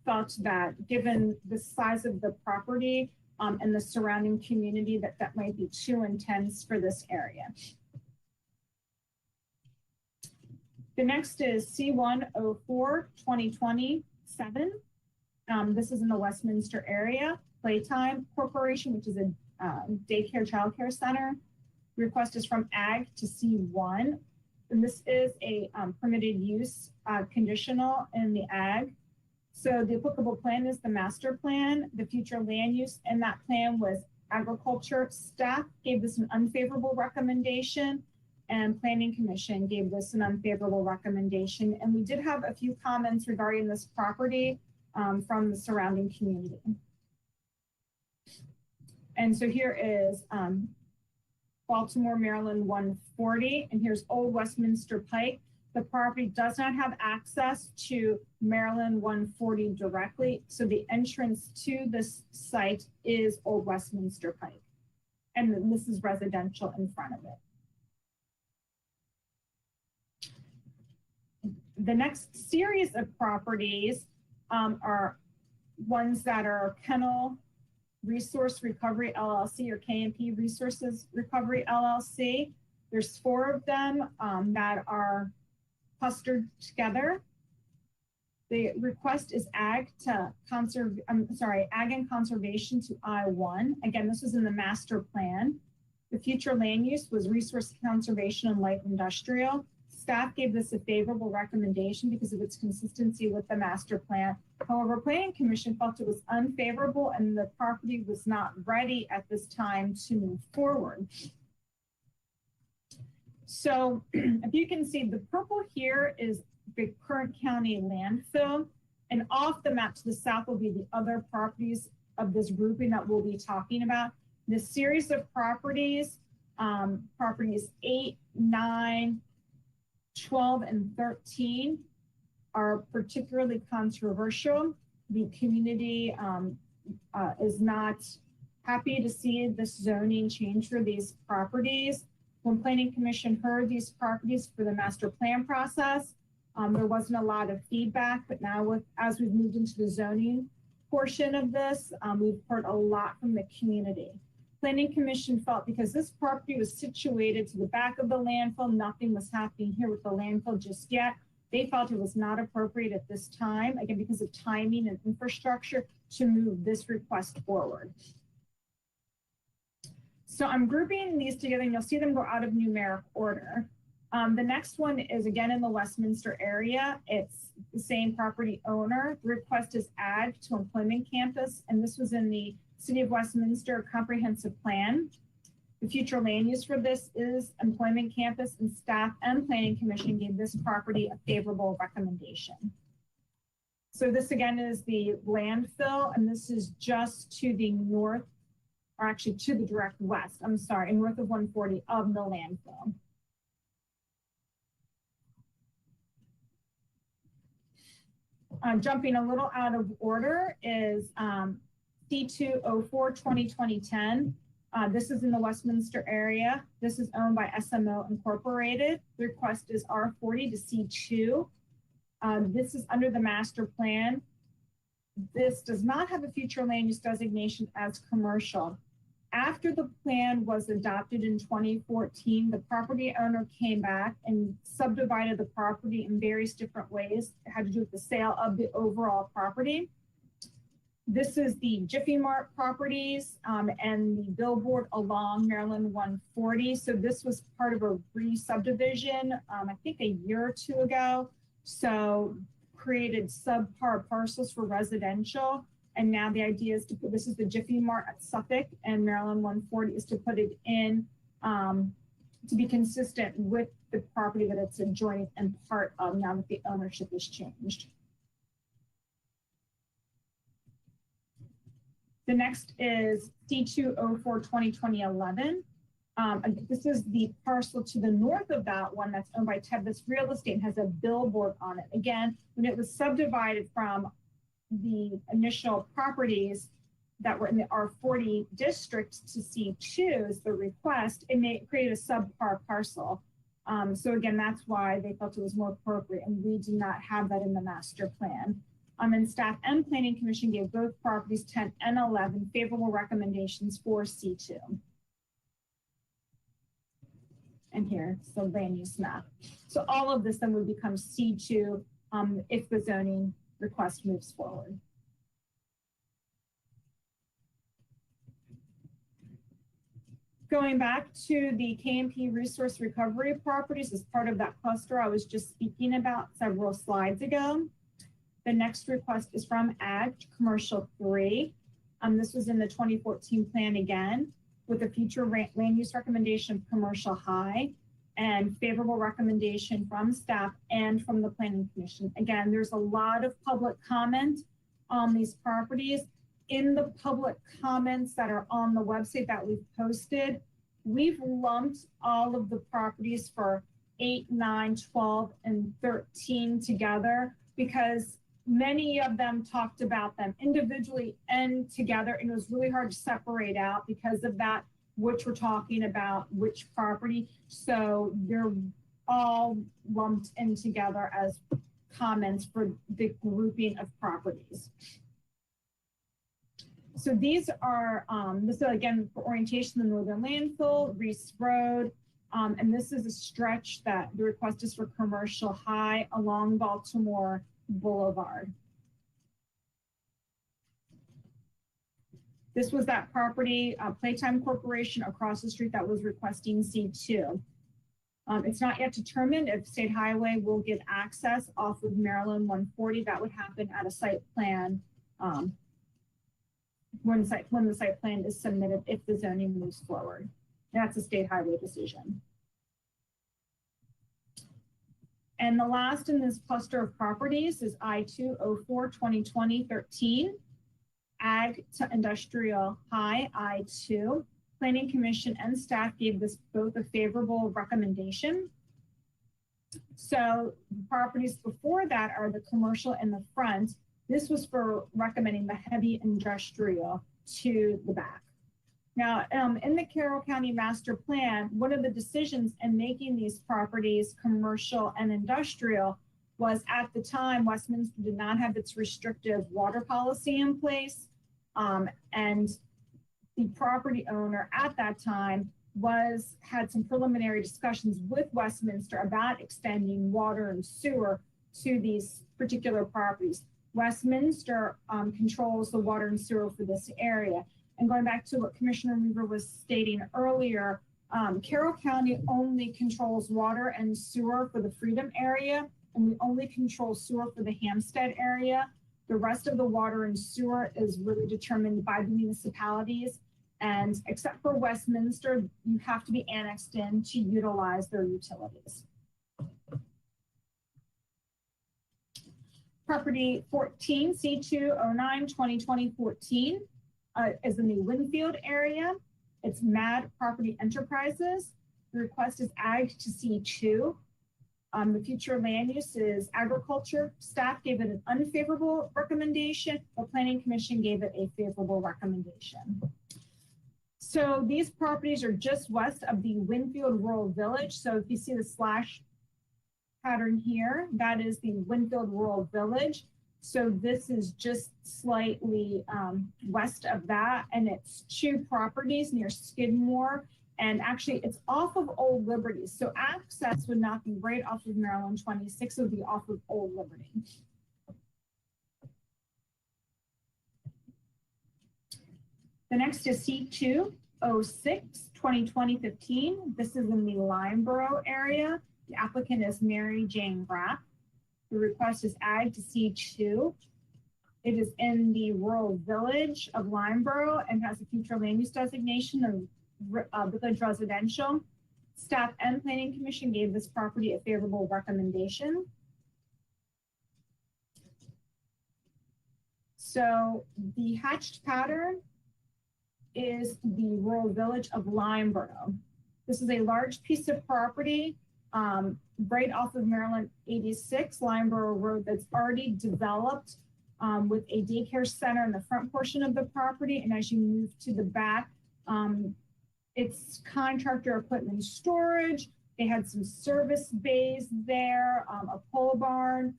felt that given the size of the property and the surrounding community that might be too intense for this area. The next is C104-2027. This is in the Westminster area. Playtime Corporation, which is a daycare childcare center. Request is from Ag to C1. And this is a permitted use conditional in the Ag. So the applicable plan is the master plan. The future land use in that plan was agriculture. Staff gave this an unfavorable recommendation, and Planning Commission gave this an unfavorable recommendation. And we did have a few comments regarding this property from the surrounding community. And so here is Baltimore, Maryland 140, and here's Old Westminster Pike. The property does not have access to Maryland 140 directly, so the entrance to this site is Old Westminster Pike. And then this is residential in front of it. The next series of properties are ones that are Kennel Resource Recovery LLC or KMP Resources Recovery LLC. There's 4 of them that are clustered together. The request is Ag and Conservation to I-1. Again, this was in the master plan. The future land use was Resource Conservation and Light Industrial. Staff gave this a favorable recommendation because of its consistency with the master plan. However, Planning Commission felt it was unfavorable and the property was not ready at this time to move forward. So if you can see, the purple here is the current county landfill, and off the map to the south will be the other properties of this grouping that we'll be talking about. This series of properties, properties 8, 9, 12, and 13 are particularly controversial. The community is not happy to see this zoning change for these properties. When Planning Commission heard these properties for the master plan process, there wasn't a lot of feedback, but now as we've moved into the zoning portion of this, we've heard a lot from the community. Planning Commission felt because this property was situated to the back of the landfill, nothing was happening here with the landfill just yet. They felt it was not appropriate at this time, again, because of timing and infrastructure, to move this request forward. So I'm grouping these together and you'll see them go out of numeric order. The next one is again in the Westminster area. It's the same property owner. The request is Ag to Employment Campus, and this was in the City of Westminster Comprehensive Plan. The future land use for this is Employment Campus, and staff and Planning Commission gave this property a favorable recommendation. So this again is the landfill, and this is just to the north, or actually to the direct west, north of 140 of the landfill. Jumping a little out of order is C204-2010. This is in the Westminster area. This is owned by SMO Incorporated. The request is R40 to C2. This is under the master plan. This does not have a future land use designation as commercial. After the plan was adopted in 2014, the property owner came back and subdivided the property in various different ways. It had to do with the sale of the overall property. This is the Jiffy Mart properties and the billboard along Maryland 140. So this was part of a re-subdivision, I think a year or 2 ago. So created subpar parcels for residential. And now the idea is to put, this is the Jiffy Mart at Suffolk, and Maryland 140 is to put it in to be consistent with the property that it's adjoining and part of now that the ownership is changed. The next is C204-2011. This is the parcel to the north of that one that's owned by Tebus Real Estate and has a billboard on it. Again, when it was subdivided from the initial properties that were in the R40 district to C2 is the request, it created a subpar parcel. So again, that's why they felt it was more appropriate, and we do not have that in the master plan. And staff and planning commission gave both properties 10 and 11 favorable recommendations for C2. And here's the land use map. So all of this then would become C2 if the zoning request moves forward. Going back to the KMP resource recovery properties as part of that cluster I was just speaking about several slides ago. The next request is from Ag Commercial 3. This was in the 2014 plan again, with a future land use recommendation of Commercial High and favorable recommendation from staff and from the Planning Commission. Again, there's a lot of public comment on these properties. In the public comments that are on the website that we've posted, we've lumped all of the properties for 8, 9, 12, and 13 together because many of them talked about them individually and together, and it was really hard to separate out because of that, which we're talking about, which property. So they're all lumped in together as comments for the grouping of properties. So these are, this is again for orientation, the Northern Landfill, Reese Road, and this is a stretch that the request is for Commercial High along Baltimore Boulevard. This was that property, Playtime Corporation across the street that was requesting C2. It's not yet determined if State Highway will get access off of Maryland 140. That would happen at a site plan when the site plan is submitted if the zoning moves forward. That's a State Highway decision. And the last in this cluster of properties is I-204 2020-13, Ag to Industrial High I-2. Planning Commission and staff gave this both a favorable recommendation. So the properties before that are the commercial in the front. This was for recommending the heavy industrial to the back. Now, in the Carroll County Master Plan, one of the decisions in making these properties commercial and industrial was at the time, Westminster did not have its restrictive water policy in place. And the property owner at that time had some preliminary discussions with Westminster about extending water and sewer to these particular properties. Westminster controls the water and sewer for this area. And going back to what Commissioner Weaver was stating earlier, Carroll County only controls water and sewer for the Freedom area, and we only control sewer for the Hampstead area. The rest of the water and sewer is really determined by the municipalities. And except for Westminster, you have to be annexed in to utilize their utilities. Property 14, C209 2020-14 is in the Winfield area. It's MAD Property Enterprises. The request is Ag to C2. The future land use is agriculture. Staff gave it an unfavorable recommendation. The Planning Commission gave it a favorable recommendation. So these properties are just west of the Winfield Rural Village. So if you see the slash pattern here, that is the Winfield Rural Village. So this is just slightly west of that, and it's 2 properties near Skidmore. And actually, it's off of Old Liberty. So access would not be right off of Maryland 26, it would be off of Old Liberty. The next is C206 2020-15. This is in the Limeboro area. The applicant is Mary Jane Graff. The request is Ag to C2. It is in the rural village of Limeboro and has a future land use designation of village residential. Staff and Planning Commission gave this property a favorable recommendation. So the hatched pattern is the rural village of Limeboro. This is a large piece of property right off of Maryland 86, Limeboro Road, that's already developed with a daycare center in the front portion of the property. And as you move to the back, it's contractor equipment storage. They had some service bays there, a pole barn.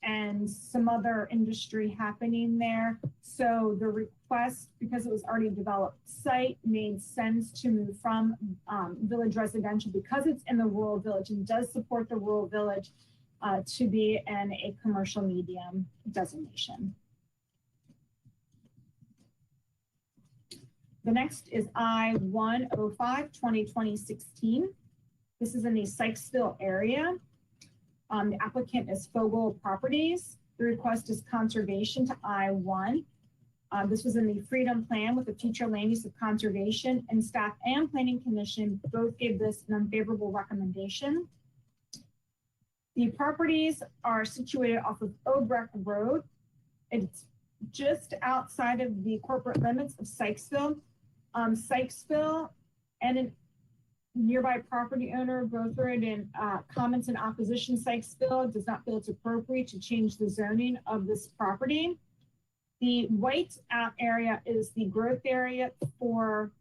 and some other industry happening there. So the request, because it was already a developed site, made sense to move from village residential because it's in the rural village and does support the rural village to be in a commercial medium designation. The next is I-105 2020-16. This is in the Sykesville area. The applicant is Fogel Properties. The request is conservation to I-1. This was in the Freedom Plan with the future land use of conservation, and staff and planning commission both gave this an unfavorable recommendation. The properties are situated off of Obrecht Road. It's just outside of the corporate limits of Sykesville. Sykesville and an nearby property owner both wrote in comments in opposition. Sykesville does not feel it's appropriate to change the zoning of this property. The white out area is the growth area for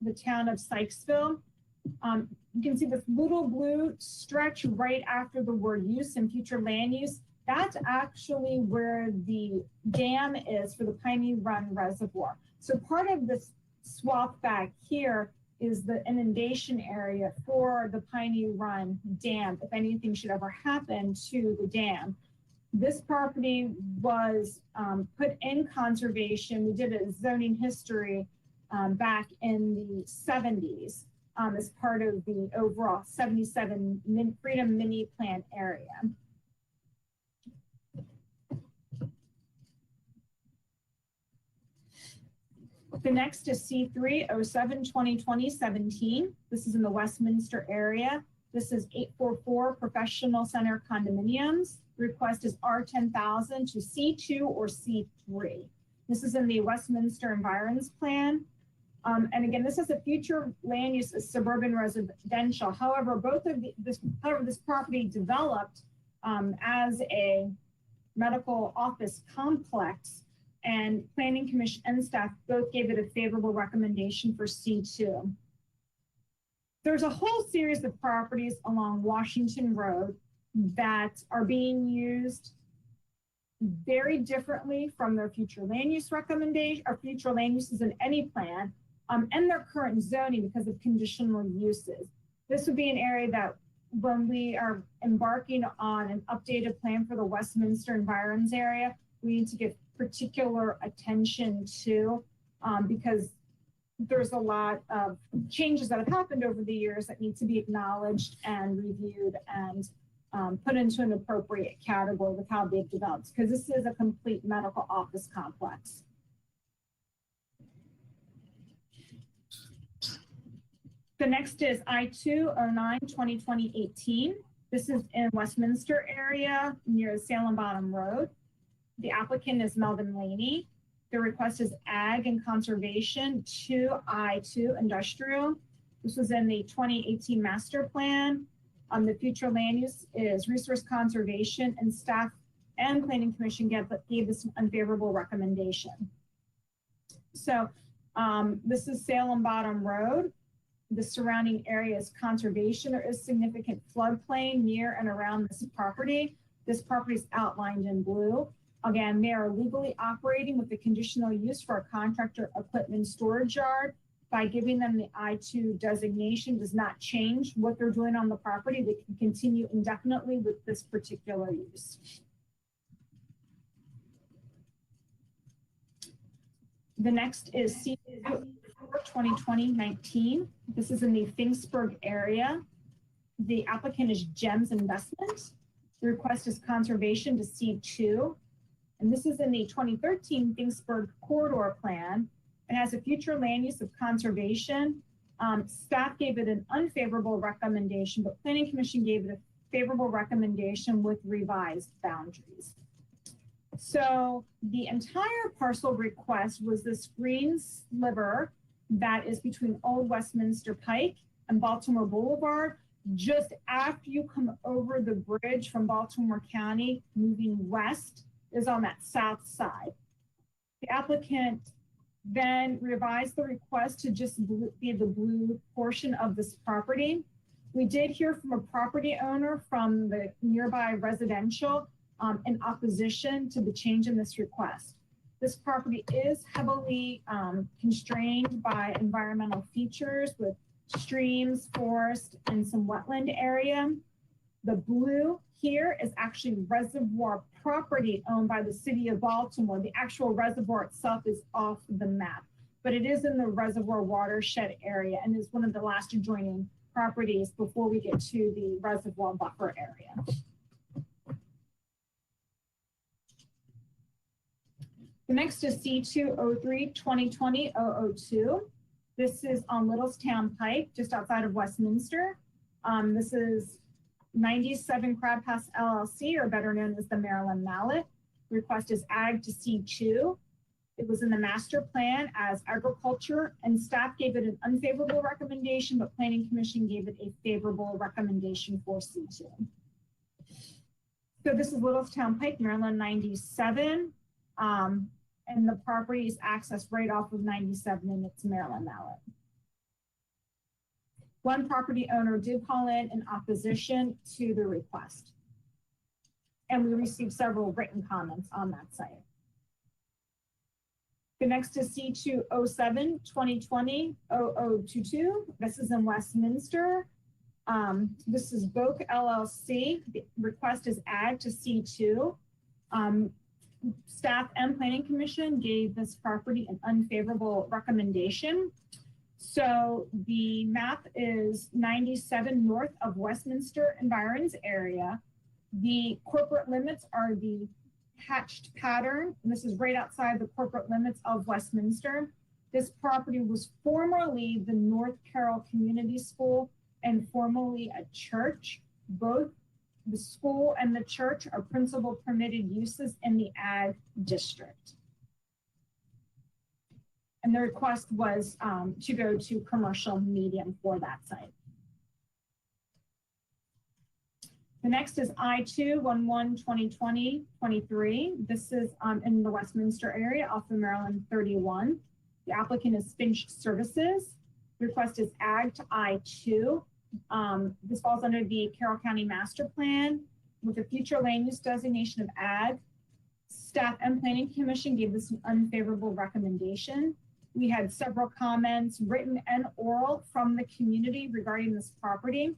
the town of Sykesville. You can see this little blue stretch right after the word use and future land use. That's actually where the dam is for the Piney Run Reservoir. So part of this swath back here is the inundation area for the Piney Run Dam, if anything should ever happen to the dam. This property was put in conservation. We did a zoning history back in the 70s as part of the overall 77 Freedom Mini Plan area. The next is C307 2020-17. This is in the Westminster area. This is 844 Professional Center Condominiums. The request is R10,000 to C2 or C3. This is in the Westminster Environs Plan. And again, this is a future land use as suburban residential. However, this property developed as a medical office complex, and Planning Commission and staff both gave it a favorable recommendation for C2. There's a whole series of properties along Washington Road that are being used very differently from their future land use recommendation or future land uses in any plan and their current zoning because of conditional uses. This would be an area that when we are embarking on an updated plan for the Westminster Environs area, we need to give particular attention to because there's a lot of changes that have happened over the years that need to be acknowledged and reviewed and put into an appropriate category with how they've developed, because this is a complete medical office complex. The next is I-209 2020-18. This is in Westminster area near Salem Bottom Road. The applicant is Melvin Laney. The request is Ag and Conservation to I-2 Industrial. This was in the 2018 master plan. The future land use is resource conservation, and staff and planning commission gave this unfavorable recommendation. So this is Salem Bottom Road. The surrounding area is conservation. There is significant floodplain near and around this property. This property is outlined in blue. Again, they are legally operating with the conditional use for a contractor equipment storage yard. By giving them the I-2 designation does not change what they're doing on the property. They can continue indefinitely with this particular use. The next is C2 2020-19. This is in the Finksburg area. The applicant is Gems Investment. The request is conservation to C2. And this is in the 2013 Finksburg Corridor Plan. It has a future land use of conservation. Staff gave it an unfavorable recommendation, but Planning Commission gave it a favorable recommendation with revised boundaries. So the entire parcel request was this green sliver that is between Old Westminster Pike and Baltimore Boulevard, just after you come over the bridge from Baltimore County, moving west, is on that south side. The applicant then revised the request to just be the blue portion of this property. We did hear from a property owner from the nearby residential in opposition to the change in this request. This property is heavily constrained by environmental features with streams, forest, and some wetland area. The blue here is actually reservoir property owned by the city of Baltimore. The actual reservoir itself is off the map, but it is in the reservoir watershed area and is one of the last adjoining properties before we get to the reservoir buffer area. The next is C203-2020-002. This is on Littlestown Pike, just outside of Westminster. This is 97 Crab Pass LLC, or better known as the Maryland Mallet. Request is ag to C2. It was in the master plan as agriculture, and staff gave it an unfavorable recommendation, but Planning Commission gave it a favorable recommendation for C2. So this is Littlestown Pike, Maryland 97. And the property is accessed right off of 97 and it's Maryland Mallet. One property owner did call in opposition to the request. And we received several written comments on that site. The next is C207-2020-0022. This is in Westminster. This is Boak LLC. The request is ag to C2. Staff and Planning Commission gave this property an unfavorable recommendation. So the map is 97 north of Westminster Environs area. The corporate limits are the hatched pattern. And this is right outside the corporate limits of Westminster. This property was formerly the North Carroll Community School and formerly a church. Both the school and the church are principal permitted uses in the ag district. And the request was to go to commercial medium for that site. The next is I-211-2020-23. This is in the Westminster area off of Maryland 31. The applicant is Finch Services. The request is ag to I-2. This falls under the Carroll County Master Plan with a future land use designation of ag. Staff and Planning Commission gave this an unfavorable recommendation. We had several comments, written and oral, from the community regarding this property.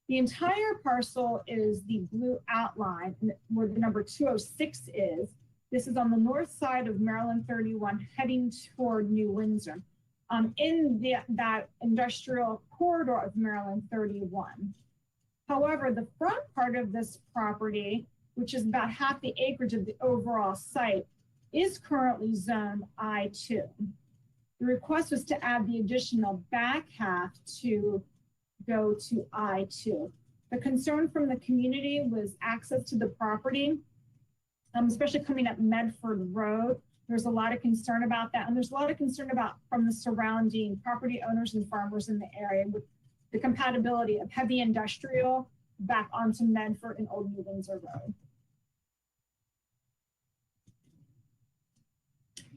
The entire parcel is the blue outline where the number 206 is. This is on the north side of Maryland 31 heading toward New Windsor. In that industrial corridor of Maryland 31. However, the front part of this property, which is about half the acreage of the overall site, is currently zoned I-2. The request was to add the additional back half to go to I-2. The concern from the community was access to the property, especially coming up Medford Road. There's a lot of concern about that. And there's a lot of concern about from the surrounding property owners and farmers in the area with the compatibility of heavy industrial back onto Medford and Old New Windsor Road.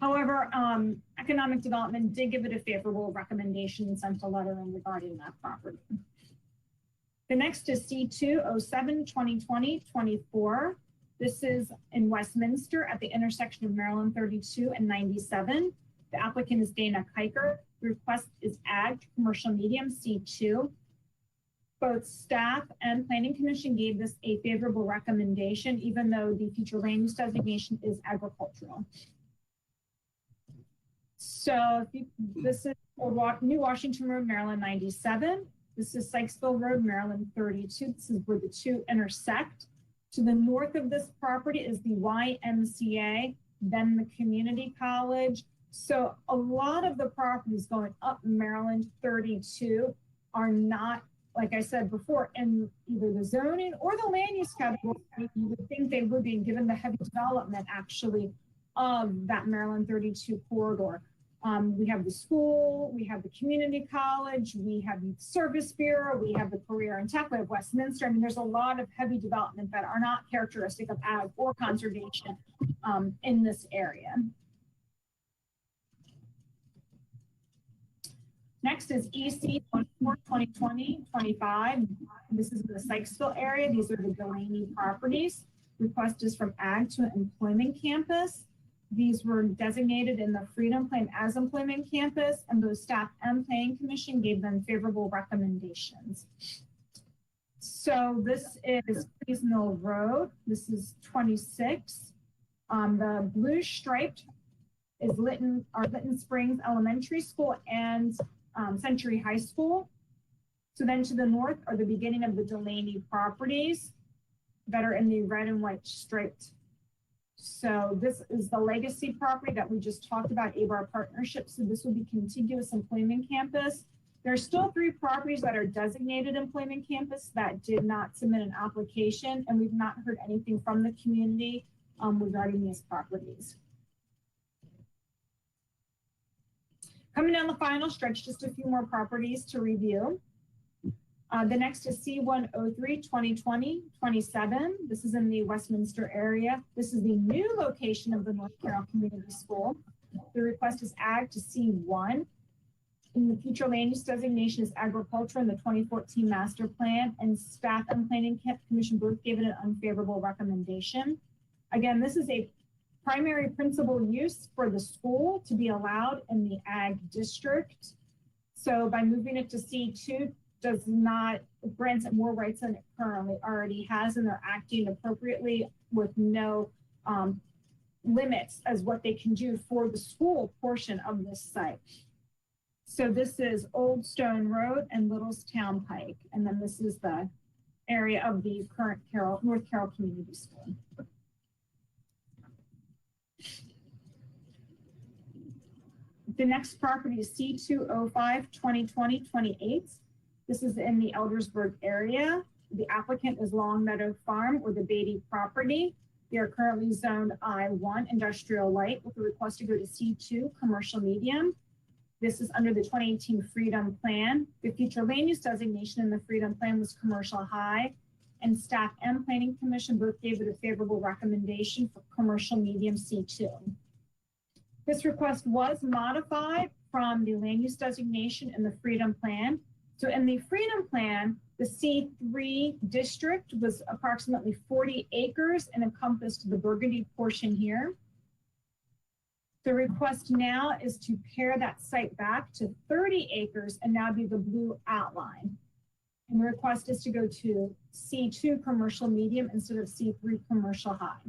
However, economic development did give it a favorable recommendation and sent a letter in regarding that property. The next is C207-2020-24. This is in Westminster at the intersection of Maryland 32 and 97. The applicant is Dana Kiker. The request is ag to commercial medium C2. Both staff and Planning Commission gave this a favorable recommendation, even though the future land use designation is agricultural. So this is New Washington Road, Maryland 97. This is Sykesville Road, Maryland 32. This is where the two intersect. To the north of this property is the YMCA, then the community college. So a lot of the properties going up Maryland 32 are not, like I said before, in either the zoning or the land use category. You would think they would be, given the heavy development actually of that Maryland 32 corridor. We have the school, we have the community college, we have the service bureau, we have the career and tech, we have Westminster. I mean, there's a lot of heavy development that are not characteristic of ag or conservation in this area. Next is EC 2020-25. This is in the Sykesville area. These are the Delaney properties. Request is from Ag to Employment Campus. These were designated in the Freedom Plan as Employment Campus, and both staff and Planning Commission gave them favorable recommendations. So this is Please Mill Road. This is 26. The blue striped is Lytton Springs Elementary School and Century High School. So then to the north are the beginning of the Delaney properties that are in the red and white striped. So this is the legacy property that we just talked about, ABAR Partnership. So this will be contiguous employment campus. There are still 3 properties that are designated employment campus that did not submit an application, and we've not heard anything from the community regarding these properties. Coming down the final stretch, just a few more properties to review. The next is C103 2020-27. This is in the Westminster area. This is the new location of the North Carroll Community School. The request is Ag to C1. In the future land use designation is agriculture in the 2014 master plan, and staff and planning commission both gave it an unfavorable recommendation. Again, this is a primary principal use for the school to be allowed in the ag district. So by moving it to C2 does not grant it more rights than it currently already has, and they're acting appropriately with no limits as what they can do for the school portion of this site. So this is Old Stone Road and Littlestown Pike, and then this is the area of the current North Carroll Community School. The next property is C205 2020-28. This is in the Eldersburg area. The applicant is Long Meadow Farm or the Beatty property. They are currently zoned I1 industrial light with a request to go to C2 commercial medium. This is under the 2018 Freedom Plan. The future land use designation in the Freedom Plan was commercial high, and staff and planning commission both gave it a favorable recommendation for commercial medium C2. This request was modified from the land use designation in the Freedom Plan. So in the Freedom Plan, the C3 district was approximately 40 acres and encompassed the Burgundy portion here. The request now is to pare that site back to 30 acres and now be the blue outline. And the request is to go to C2 commercial medium instead of C3 commercial high.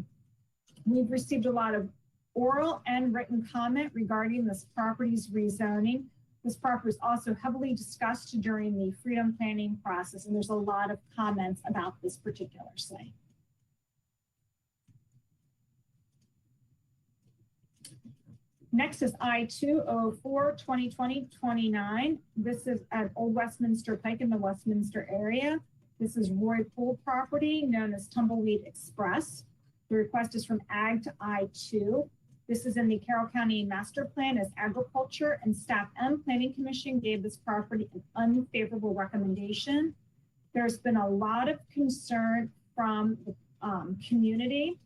We've received a lot of oral and written comment regarding this property's rezoning. This property was also heavily discussed during the Freedom Planning process, and there's a lot of comments about this particular site. Next is I-204 2020-29. This is at Old Westminster Pike in the Westminster area. This is Roy Pool property known as Tumbleweed Express. The request is from Ag to I-2. This is in the Carroll County Master Plan as agriculture, and staff and planning commission gave this property an unfavorable recommendation. There's been a lot of concern from the community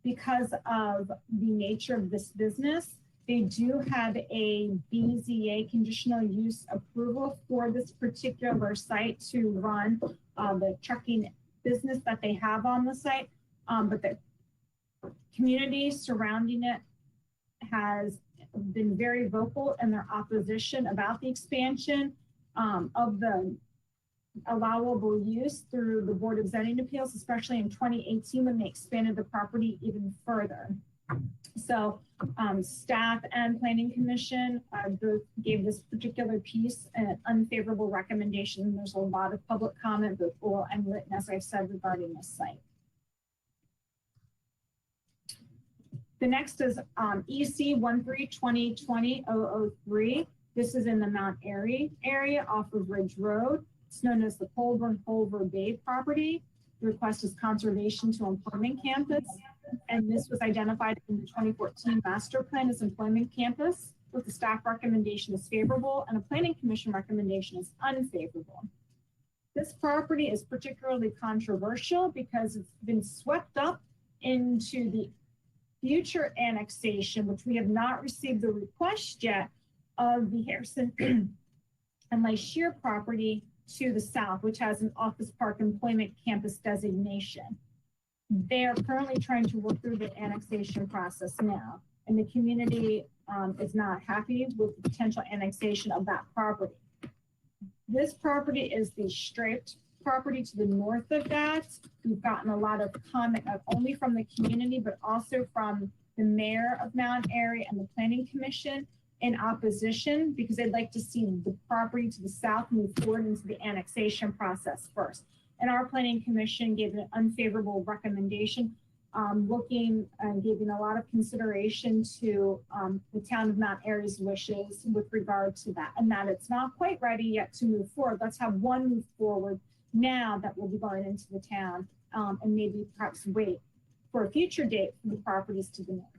because of the nature of this business. They do have a BZA conditional use approval for this particular site to run the trucking business that they have on the site, but the community surrounding it has been very vocal in their opposition about the expansion of the allowable use through the Board of Zoning Appeals, especially in 2018 when they expanded the property even further. So staff and planning commission both gave this particular piece an unfavorable recommendation. There's a lot of public comment, both oral and written, as I've said, regarding this site. The next is EC 13-2020-003. This is in the Mount Airy area off of Ridge Road. It's known as the Colburn-Culver Bay property. The request is conservation to employment campus. And this was identified in the 2014 master plan as employment campus, with the staff recommendation is favorable and a planning commission recommendation is unfavorable. This property is particularly controversial because it's been swept up into the future annexation, which we have not received the request yet, of the Harrison and Lashir property to the south, which has an office park employment campus designation. They are currently trying to work through the annexation process now, and the community is not happy with the potential annexation of that property. This property is the striped property to the north of that. We've gotten a lot of comment, not only from the community, but also from the mayor of Mount Airy and the planning commission in opposition, because they'd like to see the property to the south move forward into the annexation process first. And our planning commission gave an unfavorable recommendation, looking and giving a lot of consideration to the town of Mount Airy's wishes with regard to that, and that it's not quite ready yet to move forward. Let's have one move forward now that will be going into the town, and maybe perhaps wait for a future date for the properties to the north.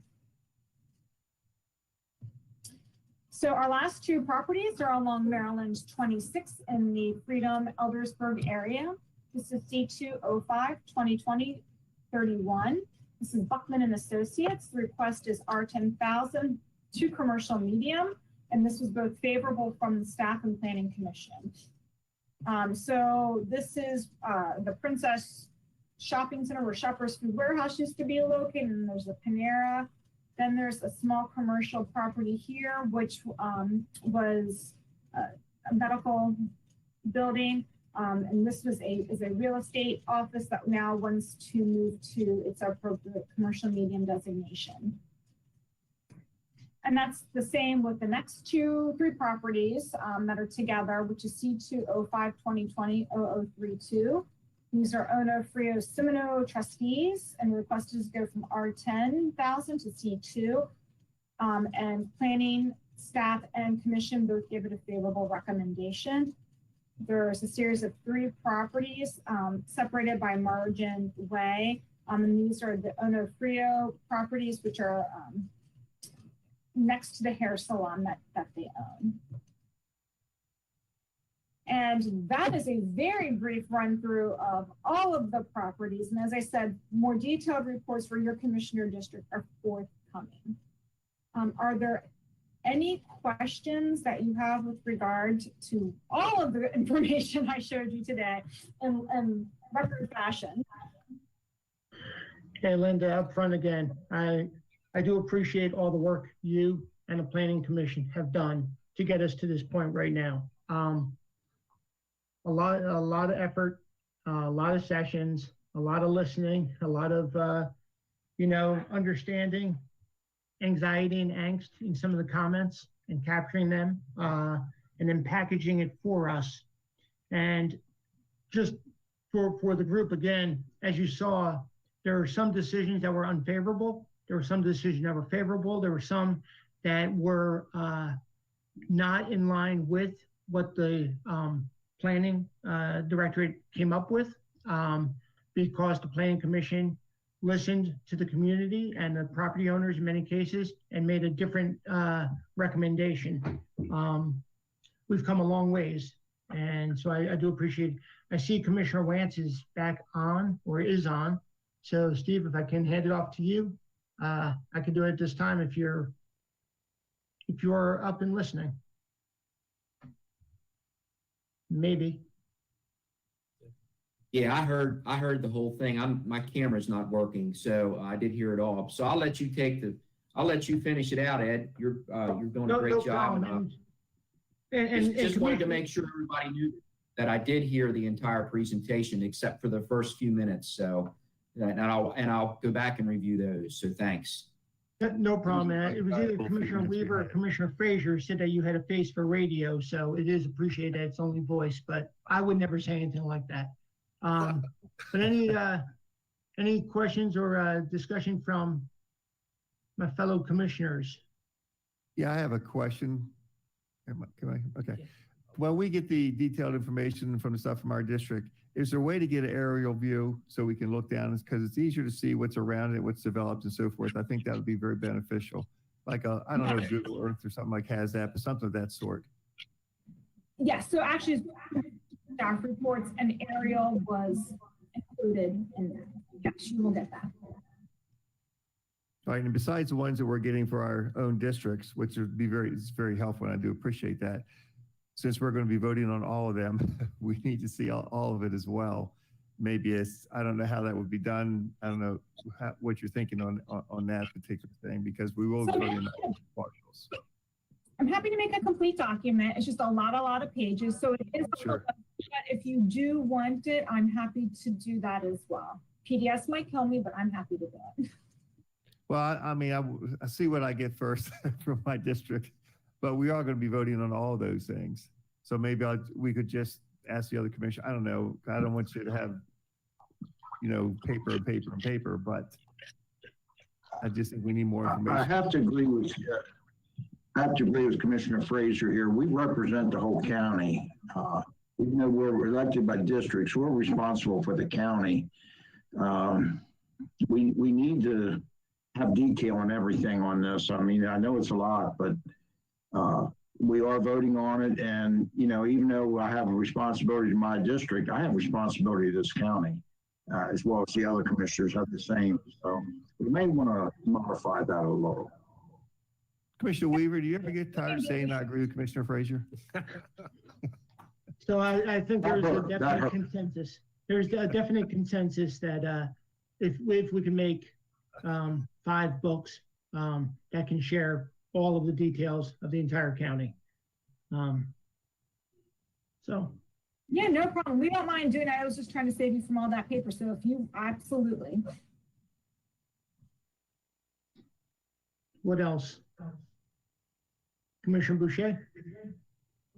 So our last two properties are along Maryland 26 in the Freedom Eldersburg area. This is C205 2020-31. This is Buckman and Associates. The request is R10,000 to commercial medium, and this was both favorable from the staff and planning commission. So this is the Princess Shopping Center where Shoppers Food Warehouse used to be located, and there's a Panera. Then there's a small commercial property here, which was a medical building. And this was is a real estate office that now wants to move to its appropriate commercial medium designation. And that's the same with the next three properties that are together, which is C205 2020-0032. These are Onofrio Simino trustees, and the request is to go from R10,000 to C2. And planning, staff, and commission both give it a favorable recommendation. There's a series of three properties separated by Margin Way. And these are the Onofrio properties, which are next to the hair salon that they own. And that is a very brief run through of all of the properties. And as I said, more detailed reports for your commissioner district are forthcoming. Are there any questions that you have with regard to all of the information I showed you today in record fashion? Hey, Linda, up front again, I do appreciate all the work you and the Planning Commission have done to get us to this point right now. A lot of effort, a lot of sessions, a lot of listening, a lot of, understanding, anxiety and angst in some of the comments and capturing them, and then packaging it for us. And just for the group, again, as you saw, there were some decisions that were unfavorable. There were some decisions that were favorable. There were some that were not in line with what the planning directorate came up with, because the planning commission listened to the community and the property owners in many cases and made a different recommendation. We've come a long ways, and so I do appreciate it. I see Commissioner Wance is back on, or is on. So Steve, if I can hand it off to you, I can do it at this time if you're up and listening. Maybe. Yeah, I heard the whole thing. My camera's not working, so I did hear it all. So I'll let you finish it out, Ed. You're doing a great job. Just wanted to make sure everybody knew that I did hear the entire presentation except for the first few minutes. So, and I'll go back and review those. So thanks. No problem. It was either Commissioner Weaver or Commissioner Frazier said that you had a face for radio, so it is appreciated that it's only voice, but I would never say anything like that. But any questions or discussion from my fellow commissioners? Yeah, I have a question. Can I? Okay. Well, we get the detailed information from the stuff from our district. Is there a way to get an aerial view so we can look down? Because it's easier to see what's around it, what's developed and so forth. I think that would be very beneficial. Like I don't know, Google Earth or something like HazApp or something of that sort. Yes, so actually staff reports and aerial was included in that. Yes, you will get that. All right, and besides the ones that we're getting for our own districts, which would be it's very helpful, and I do appreciate that. Since we're going to be voting on all of them, we need to see all of it as well. maybe I don't know how that would be done. I don't know what you're thinking on that particular thing, because we will So go maybe- in partials. I'm happy to make a complete document. It's just a lot of pages. So it is, Sure. but if you do want it, I'm happy to do that as well. PDS might kill me, but I'm happy to do it. Well, I mean, I see what I get first from my district, but we are going to be voting on all those things. So maybe we could just ask the other commission. I don't know. I don't want you to have, paper, but I just think we need more I information. have to agree with Commissioner Frazier here. We represent the whole county. Even though we're elected by districts, we're responsible for the county. We need to have detail on everything on this. I mean, I know it's a lot, but we are voting on it. And, even though I have a responsibility to my district, I have responsibility to this county, as well as the other commissioners have the same. So we may want to modify that a little. Commissioner Weaver, do you ever get tired of saying I agree with Commissioner Frazier? So I think there's a That definite hurt. consensus. There's a definite consensus that if we can make 5 books that can share all of the details of the entire county. So Yeah, no problem. We don't mind doing it. I was just trying to save you from all that paper. So if you, absolutely. what else? Commissioner Boucher?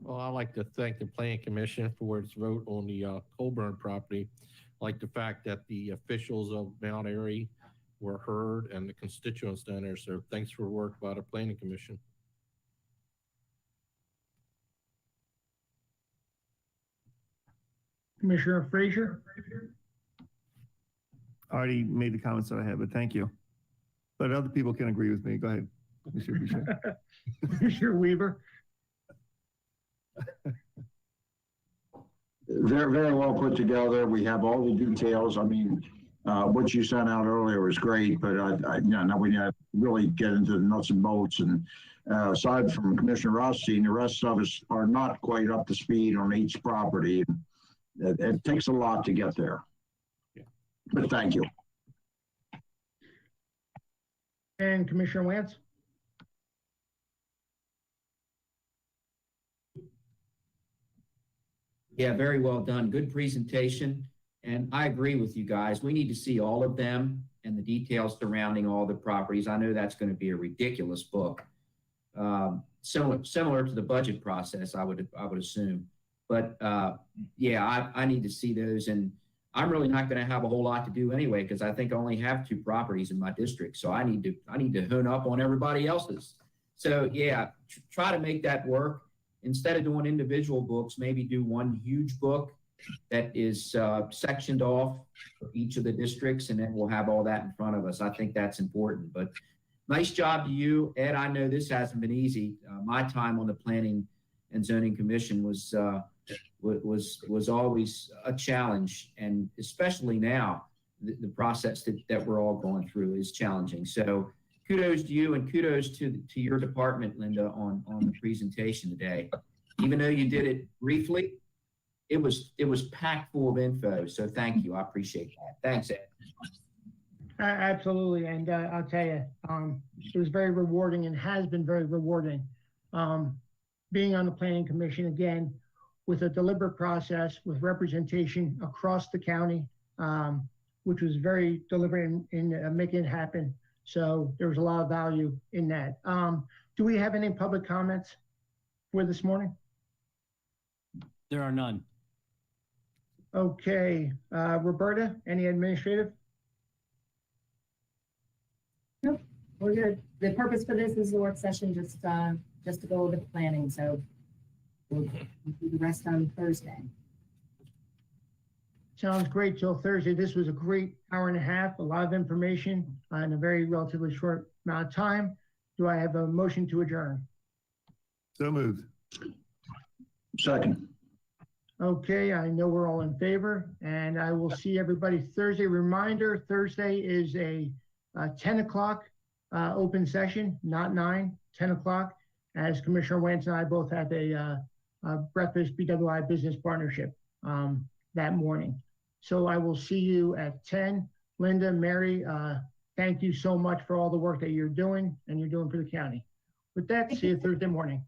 Well, I'd like to thank the Planning Commission for its vote on the Colburn property. I like the fact that the officials of Mount Airy were heard and the constituents down there. So thanks for work by the Planning Commission. Commissioner Frazier? I already made the comments that I had, but thank you. But other people can agree with me. Go ahead, Mr. Boucher. Commissioner Weaver? They're very well put together. We have all the details. I mean, what you sent out earlier was great, but now we need to really get into the nuts and bolts. And aside from Commissioner Rothstein, the rest of us are not quite up to speed on each property. It takes a lot to get there. Yeah. But thank you. And Commissioner Wance? Yeah, very well done. Good presentation. And I agree with you guys. We need to see all of them and the details surrounding all the properties. I know that's going to be a ridiculous book. Similar to the budget process, I would assume. But yeah, I need to see those. And I'm really not going to have a whole lot to do anyway, because I think I only have 2 properties in my district. So I need to hone up on everybody else's. So yeah, try to make that work. Instead of doing individual books, maybe do one huge book that is sectioned off for each of the districts, and then we'll have all that in front of us. I think that's important. But nice job to you, Ed. I know this hasn't been easy. My time on the Planning and Zoning Commission was always a challenge, and especially now, the process that we're all going through is challenging. So kudos to you, and kudos to your department, Linda, on the presentation today. Even though you did it briefly, it was packed full of info. So thank you. I appreciate that. Thanks, Ed. Absolutely. And I'll tell you, it was very rewarding and has been very rewarding. Being on the Planning Commission again, with a deliberate process, with representation across the county, which was very deliberate in making it happen. So there was a lot of value in that. Do we have any public comments for this morning? There are none. Okay, Roberta, any administrative? Nope, we're good. The purpose for this is the work session, just to go over the planning, so we'll do the rest on Thursday. Sounds great. Till Thursday. This was a great hour and a half, a lot of information in a very relatively short amount of time. Do I have a motion to adjourn? So moved. Second. Okay, I know we're all in favor, and I will see everybody Thursday. Reminder, Thursday is a 10 o'clock open session, not 9, 10 o'clock, as Commissioner Wentz and I both have a breakfast BWI business partnership that morning. So I will see you at 10. Linda, Mary, thank you so much for all the work that you're doing and you're doing for the county. With that, see you Thursday morning.